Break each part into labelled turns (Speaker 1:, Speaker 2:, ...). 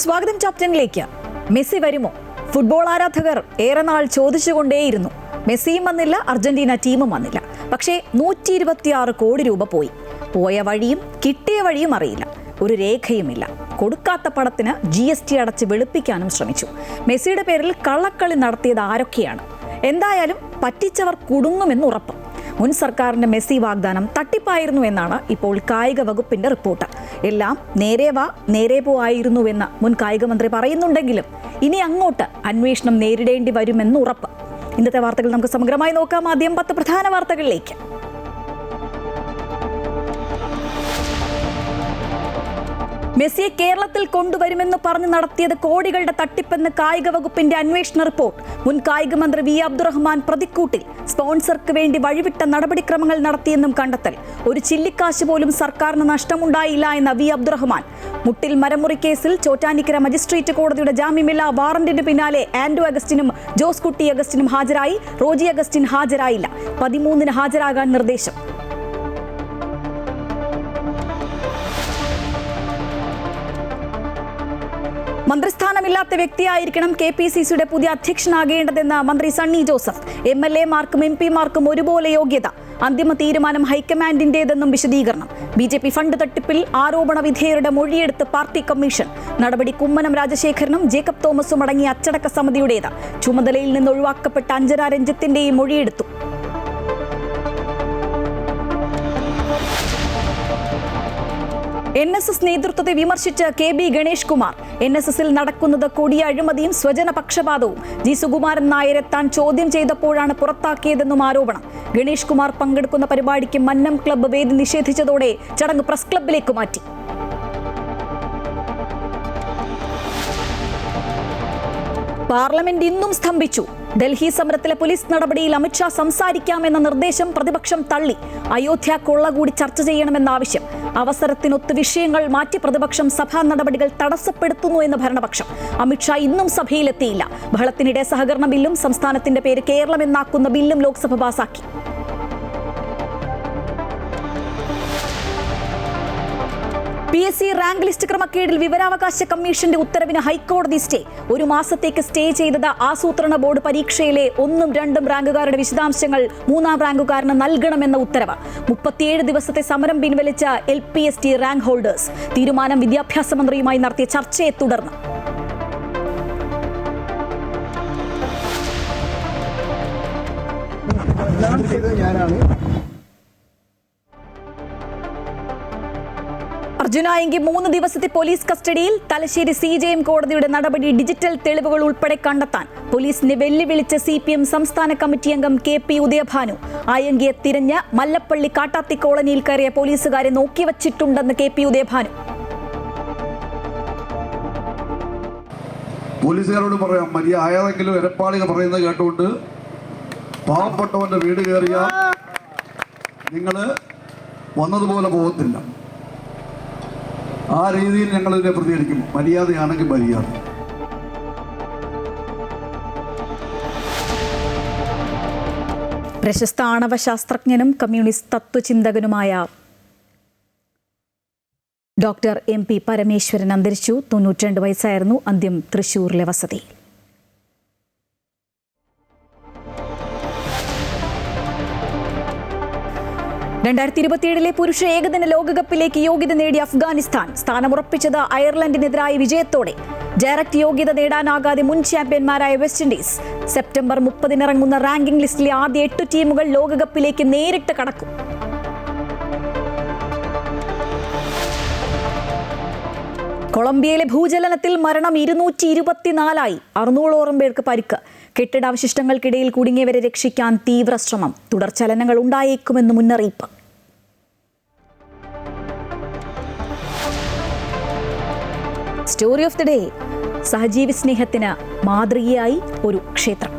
Speaker 1: സ്വാഗതം ചാപ്റ്റനിലേക്ക്. മെസ്സി വരുമോ? ഫുട്ബോൾ ആരാധകർ ഏറെ നാൾ ചോദിച്ചുകൊണ്ടേയിരുന്നു. മെസ്സിയും വന്നില്ല, അർജന്റീന ടീമും വന്നില്ല. പക്ഷേ 126 കോടി രൂപ പോയ വഴിയും കിട്ടിയ വഴിയും അറിയില്ല. ഒരു രേഖയുമില്ല. കൊടുക്കാത്ത പണത്തിന് GST അടച്ച് വെളുപ്പിക്കാനും ശ്രമിച്ചു. മെസ്സിയുടെ പേരിൽ കള്ളക്കളി നടത്തിയത് ആരൊക്കെയാണ്? എന്തായാലും പറ്റിച്ചവർ കുടുങ്ങുമെന്ന് ഉറപ്പ്. മുൻ സർക്കാരിന്റെ മെസ്സി വാഗ്ദാനം തട്ടിപ്പായിരുന്നു എന്നാണ് ഇപ്പോൾ കായിക വകുപ്പിന്റെ റിപ്പോർട്ട്. എല്ലാം നേരെ പോവായിരുന്നുവെന്ന് മുൻ കായിക മന്ത്രി പറയുന്നുണ്ടെങ്കിലും ഇനി അങ്ങോട്ട് അന്വേഷണം നേരിടേണ്ടി വരുമെന്ന് ഉറപ്പ്. ഇന്നത്തെ വാർത്തകൾ നമുക്ക് സമഗ്രമായി നോക്കാം. ആദ്യം 10 പ്രധാന വാർത്തകളിലേക്ക്. മെസ്സിയെ കേരളത്തിൽ കൊണ്ടുവരുമെന്ന് പറഞ്ഞ് നടത്തിയത് കോടികളുടെ തട്ടിപ്പെന്ന് കായിക വകുപ്പിന്റെ അന്വേഷണ റിപ്പോർട്ട്. മുൻ കായിക മന്ത്രി വി അബ്ദുറഹ്മാൻ പ്രതിക്കൂട്ടിൽ. സ്പോൺസർക്ക് വേണ്ടി വഴിവിട്ട നടപടിക്രമങ്ങൾ നടത്തിയെന്നും കണ്ടെത്തൽ. ഒരു ചില്ലിക്കാശ് പോലും സർക്കാരിന് നഷ്ടമുണ്ടായില്ല എന്ന വി അബ്ദുറഹ്മാൻ. മുട്ടിൽ മരമുറി കേസിൽ ചോറ്റാനിക്കര മജിസ്ട്രേറ്റ് കോടതിയുടെ ജാമ്യമില്ലാ വാറന്റിന് പിന്നാലെ ആൻഡോ അഗസ്റ്റിനും ജോസ് കുട്ടി അഗസ്റ്റിനും ഹാജരായി. റോജി അഗസ്റ്റിൻ ഹാജരായില്ല. 13-ന് ഹാജരാകാൻ നിർദ്ദേശം. മന്ത്രിസ്ഥാനമില്ലാത്ത വ്യക്തിയായിരിക്കണം KPCCയുടെ പുതിയ അധ്യക്ഷനാകേണ്ടതെന്ന് മന്ത്രി സണ്ണി ജോസഫ്. MLA-മാർക്കും MP-മാർക്കും ഒരുപോലെ യോഗ്യത. അന്തിമ തീരുമാനം ഹൈക്കമാൻഡിന്റേതെന്നും വിശദീകരണം. BJP ഫണ്ട് തട്ടിപ്പിൽ ആരോപണ വിധേയരുടെ മൊഴിയെടുത്ത് പാർട്ടി കമ്മീഷൻ. നടപടി കുമ്മനം രാജശേഖരനും ജേക്കബ് തോമസും അടങ്ങിയ അച്ചടക്ക സമിതിയുടേത്. ചുമതലയിൽ നിന്ന് ഒഴിവാക്കപ്പെട്ട അഞ്ജന രഞ്ജിത്തിന്റെയും മൊഴിയെടുത്തു. NSS നേതൃത്വത്തെ വിമർശിച്ച് KB ഗണേഷ് കുമാർ. NSSൽ നടക്കുന്നത് കൊടിയ അഴിമതിയും സ്വജന പക്ഷപാതവും. G സുകുമാരൻ നായരെ താൻ ചോദ്യം ചെയ്തപ്പോഴാണ് പുറത്താക്കിയതെന്നും ആരോപണം. ഗണേഷ് കുമാർ പങ്കെടുക്കുന്ന പരിപാടിക്ക് മന്നം ക്ലബ്ബ് വേദി നിഷേധിച്ചതോടെ ചടങ്ങ് പ്രസ് ക്ലബ്ബിലേക്ക് മാറ്റി. പാർലമെന്റ് ഇന്നും സ്തംഭിച്ചു. ഡൽഹി സമരത്തിലെ പോലീസ് നടപടിയിൽ അമിത്ഷാ സംസാരിക്കാമെന്ന നിർദ്ദേശം പ്രതിപക്ഷം തള്ളി. അയോധ്യ കൊള്ള കൂടി ചർച്ച ചെയ്യണമെന്ന ആവശ്യം. അവസരത്തിനൊത്ത് വിഷയങ്ങൾ മാറ്റി പ്രതിപക്ഷം സഭാ നടപടികൾ തടസ്സപ്പെടുത്തുന്നു എന്ന് ഭരണപക്ഷം. അമിത്ഷാ ഇന്നും സഭയിലെത്തിയില്ല. ബഹളത്തിനിടെ സഹകരണ ബില്ലും സംസ്ഥാനത്തിന്റെ പേര് കേരളം എന്നാക്കുന്ന ബില്ലും ലോക്സഭ പാസാക്കി. PSC റാങ്ക് ലിസ്റ്റ് ക്രമക്കേടിൽ വിവരാവകാശ കമ്മീഷന്റെ ഉത്തരവിന് ഹൈക്കോടതി സ്റ്റേ. 1 മാസത്തേക്ക് സ്റ്റേ ചെയ്തത് ആസൂത്രണ ബോർഡ് പരീക്ഷയിലെ 1ഉം 2ഉം റാങ്കുകാരുടെ വിശദാംശങ്ങൾ 3ആം റാങ്കുകാരന് നൽകണമെന്ന ഉത്തരവ്. 37 ദിവസത്തെ സമരം പിൻവലിച്ച LPST റാങ്ക് ഹോൾഡേഴ്സ്. തീരുമാനം വിദ്യാഭ്യാസ മന്ത്രിയുമായി നടത്തിയ ചർച്ചയെ തുടർന്ന്. അർജുനായെങ്കിൽ 3 ദിവസത്തെ പോലീസ് കസ്റ്റഡിയിൽ. തലശ്ശേരി CJM കോടതിയുടെ നടപടി ഡിജിറ്റൽ തെളിവുകൾ ഉൾപ്പെടെ കണ്ടെത്താൻ. പോലീസിനെ വെല്ലുവിളിച്ച CPM സംസ്ഥാന കമ്മിറ്റി അംഗം KP ഉദയഭാനു. ആയങ്കിയെ തിരഞ്ഞ് മല്ലപ്പള്ളി കാട്ടാത്തി കോളനിയിൽ കയറിയ പോലീസുകാരെ നോക്കിവച്ചിട്ടുണ്ടെന്ന് KP ഉദയഭാനു.
Speaker 2: പോലീസുകാരോട് പറയാം, മര്യാദയെങ്കിലും എരപ്പാളിക പറയുന്നത് കേട്ടുകൊണ്ട് പാവപ്പെട്ടവന്റെ വീട് കയറിയ നിങ്ങൾ വന്നതുപോലെ പോകത്തില്ല. ആ രീതിയിൽ ഞങ്ങൾ ഇതിനെ പ്രതികരിക്കും. മര്യാദയാണെങ്കിൽ മര്യാദ.
Speaker 1: പ്രശസ്ത ആണവ ശാസ്ത്രജ്ഞനും കമ്മ്യൂണിസ്റ്റ് തത്വചിന്തകനുമായ ഡോക്ടർ MP പരമേശ്വരൻ അന്തരിച്ചു. 92 വയസ്സായിരുന്നു. അന്ത്യം തൃശൂരിലെ വസതിയിൽ. ലെ പുരുഷ ഏകദിന ലോകകപ്പിലേക്ക് യോഗ്യത നേടിയ അഫ്ഗാനിസ്ഥാൻ. സ്ഥാനമുറപ്പിച്ചത് അയർലൻഡിനെതിരായ വിജയത്തോടെ. ഡയറക്റ്റ് യോഗ്യത നേടാനാകാതെ മുൻ ചാമ്പ്യന്മാരായ വെസ്റ്റ് ഇൻഡീസ്. സെപ്റ്റംബർ 30-ന് ഇറങ്ങുന്ന റാങ്കിംഗ് ലിസ്റ്റിലെ ആദ്യ 8 ടീമുകൾ ലോകകപ്പിലേക്ക് നേരിട്ട് കടക്കും. കൊളംബിയയിലെ ഭൂചലനത്തിൽ മരണം 224ആയി. 600ഓളം പേർക്ക് പരിക്ക്. കെട്ടിടാവശിഷ്ടങ്ങൾക്കിടയിൽ കുടുങ്ങിയവരെ രക്ഷിക്കാൻ തീവ്ര ശ്രമം. തുടർചലനങ്ങൾ ഉണ്ടായേക്കുമെന്ന് മുന്നറിയിപ്പ്. Story of the day. സഹജീവി സ്നേഹത്തിന് മാതൃകയായി ഒരു ക്ഷേത്രം.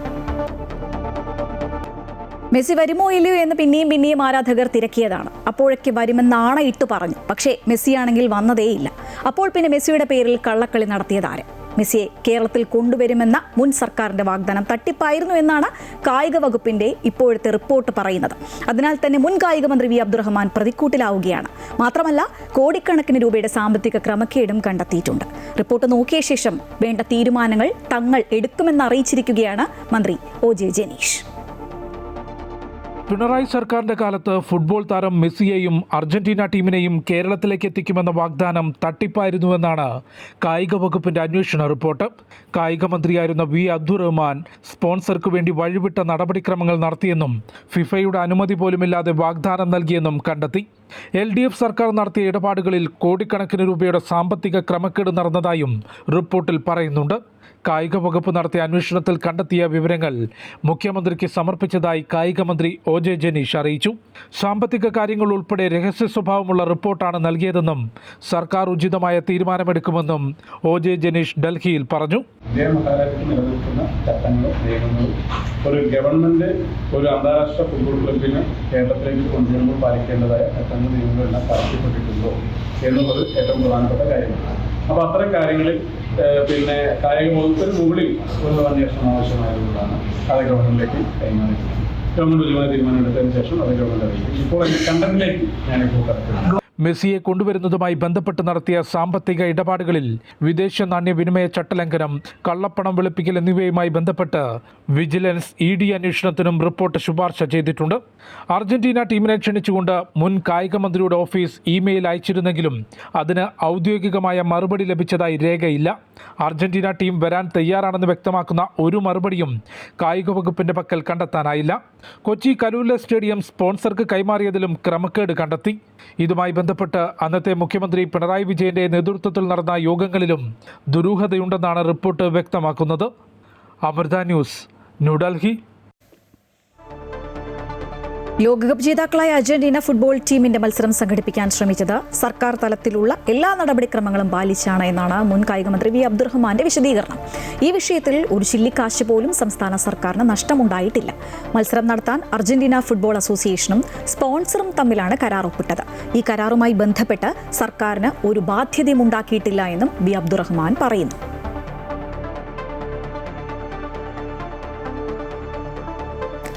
Speaker 1: മെസ്സി വരുമോ ഇല്ലയോ എന്ന് പിന്നെയും ആരാധകർ തിരക്കിയതാണ്. അപ്പോഴൊക്കെ വരുമെന്ന് ഇട്ടു പറഞ്ഞു. പക്ഷേ മെസ്സിയാണെങ്കിൽ വന്നതേയില്ല. അപ്പോൾ പിന്നെ മെസ്സിയുടെ പേരിൽ കള്ളക്കളി നടത്തിയതാര്? മെസ്സിയെ കേരളത്തിൽ കൊണ്ടുവരുമെന്ന മുൻ സർക്കാരിന്റെ വാഗ്ദാനം തട്ടിപ്പായിരുന്നു എന്നാണ് കായിക വകുപ്പിന്റെ ഇപ്പോഴത്തെ റിപ്പോർട്ട് പറയുന്നത്. അതിനാൽ തന്നെ മുൻ കായിക മന്ത്രി വി അബ്ദുറഹ്മാൻ പ്രതിക്കൂട്ടിലാവുകയാണ്. മാത്രമല്ല, കോടിക്കണക്കിന് രൂപയുടെ സാമ്പത്തിക ക്രമക്കേടും കണ്ടെത്തിയിട്ടുണ്ട്. റിപ്പോർട്ട് നോക്കിയ ശേഷം വേണ്ട തീരുമാനങ്ങൾ തങ്ങൾ എടുക്കുമെന്ന് അറിയിച്ചിരിക്കുകയാണ് മന്ത്രി OJ ജനീഷ്.
Speaker 3: പിണറായി സർക്കാരിന്റെ കാലത്ത് ഫുട്ബോൾ താരം മെസ്സിയെയും അർജന്റീന ടീമിനെയും കേരളത്തിലേക്ക് എത്തിക്കുമെന്ന വാഗ്ദാനം തട്ടിപ്പായിരുന്നുവെന്നാണ് കായിക വകുപ്പിന്റെ അന്വേഷണ റിപ്പോർട്ട്. കായിക മന്ത്രിയായിരുന്ന വി അബ്ദുറഹ്മാൻ സ്പോൺസർക്ക് വേണ്ടി വഴിവിട്ട നടപടിക്രമങ്ങൾ നടത്തിയെന്നും ഫിഫയുടെ അനുമതി പോലുമില്ലാതെ വാഗ്ദാനം നൽകിയെന്നും കണ്ടെത്തി. LDF സർക്കാർ നടത്തിയ ഇടപാടുകളിൽ കോടിക്കണക്കിന് രൂപയുടെ സാമ്പത്തിക ക്രമക്കേട് നടന്നതായും റിപ്പോർട്ടിൽ പറയുന്നുണ്ട്. കായിക വകുപ്പ് നടത്തിയ അന്വേഷണത്തിൽ കണ്ടെത്തിയ വിവരങ്ങൾ മുഖ്യമന്ത്രിക്ക് സമർപ്പിച്ചതായി കായിക മന്ത്രി OJ ജനീഷ് അറിയിച്ചു. സാമ്പത്തിക കാര്യങ്ങൾ ഉൾപ്പെടെ രഹസ്യ സ്വഭാവമുള്ള റിപ്പോർട്ടാണ് നൽകിയതെന്നും സർക്കാർ ഉചിതമായ തീരുമാനമെടുക്കുമെന്നും OJ ജനീഷ് ഡൽഹിയിൽ പറഞ്ഞു.
Speaker 4: നിലനിൽക്കുന്ന ചട്ടങ്ങളും നിയമങ്ങളും ഒരു ഗവൺമെന്റ് ഒരു അന്താരാഷ്ട്ര ഫുട്ബോൾ ക്ലബിന് കേരളത്തിലേക്ക് കൊണ്ടുവരുമ്പോൾ പാലിക്കേണ്ടതായ ചട്ടങ്ങളും നിയമങ്ങളെല്ലാം പാലിക്കപ്പെട്ടിട്ടുണ്ടോ എന്നുള്ളത് ഏറ്റവും പ്രധാനപ്പെട്ട കാര്യമാണ്. അപ്പോൾ അത്തരം കാര്യങ്ങളിൽ കായിക വകുപ്പിന് മുകളിൽ ഒരു അന്വേഷണം ആവശ്യമായതുകൊണ്ടാണ് അത് ഗവൺമെന്റിലേക്ക് കൈമാറിയത്. ഗവൺമെന്റ് ഉചിതമായ തീരുമാനമെടുത്തതിന് ശേഷം അത് ഗവൺമെന്റ് അറിയിക്കും. ഇപ്പോൾ അതിന്റെ കണ്ടന്റിലേക്ക് ഞാനിപ്പോൾ കടക്കുന്നു.
Speaker 3: മെസ്സിയെ കൊണ്ടുവരുന്നതുമായി ബന്ധപ്പെട്ട് നടത്തിയ സാമ്പത്തിക ഇടപാടുകളിൽ വിദേശ നാണ്യവിനിമയ ചട്ടലംഘനം, കള്ളപ്പണം വെളുപ്പിക്കൽ എന്നിവയുമായി ബന്ധപ്പെട്ട് വിജിലൻസ് ED അന്വേഷണത്തിനും റിപ്പോർട്ട് ശുപാർശ ചെയ്തിട്ടുണ്ട്. അർജന്റീന ടീമിനെ ക്ഷണിച്ചുകൊണ്ട് മുൻ കായിക മന്ത്രിയുടെ ഓഫീസ് ഇമെയിൽ അയച്ചിരുന്നെങ്കിലും അതിന് ഔദ്യോഗികമായ മറുപടി ലഭിച്ചതായി രേഖയില്ല. അർജന്റീന ടീം വരാൻ തയ്യാറാണെന്ന് വ്യക്തമാക്കുന്ന ഒരു മറുപടിയും കായിക വകുപ്പിന്റെ പക്കൽ കണ്ടെത്താനായില്ല. കൊച്ചി കലൂല സ്റ്റേഡിയം സ്പോൺസർക്ക് കൈമാറിയതിലും ക്രമക്കേട് കണ്ടെത്തി. ഇതുമായി ബന്ധപ്പെട്ട് അന്നത്തെ മുഖ്യമന്ത്രി പിണറായി വിജയന്റെ നേതൃത്വത്തിൽ നടന്ന യോഗങ്ങളിലും ദുരൂഹതയുണ്ടെന്നാണ് റിപ്പോർട്ട് വ്യക്തമാക്കുന്നത്. അമൃത ന്യൂസ്, ന്യൂഡൽഹി.
Speaker 1: ലോകകപ്പ് ജേതാക്കളായ അർജന്റീന ഫുട്ബോൾ ടീമിന്റെ മത്സരം സംഘടിപ്പിക്കാൻ ശ്രമിച്ചത് സർക്കാർ തലത്തിലുള്ള എല്ലാ നടപടിക്രമങ്ങളും പാലിച്ചാണ് എന്നാണ് മുൻ കായികമന്ത്രി വി അബ്ദുറഹ്മാന്റെ വിശദീകരണം. ഈ വിഷയത്തിൽ ഒരു ചില്ലിക്കാശ് പോലും സംസ്ഥാന സർക്കാരിന് നഷ്ടമുണ്ടായിട്ടില്ല. മത്സരം നടത്താൻ അർജന്റീന ഫുട്ബോൾ അസോസിയേഷനും സ്പോൺസറും തമ്മിലാണ് കരാർ ഒപ്പിട്ടത്. ഈ കരാറുമായി ബന്ധപ്പെട്ട് സർക്കാരിന് ഒരു ബാധ്യതയും ഉണ്ടാക്കിയിട്ടില്ല എന്നും വി അബ്ദുറഹ്മാൻ പറയുന്നു.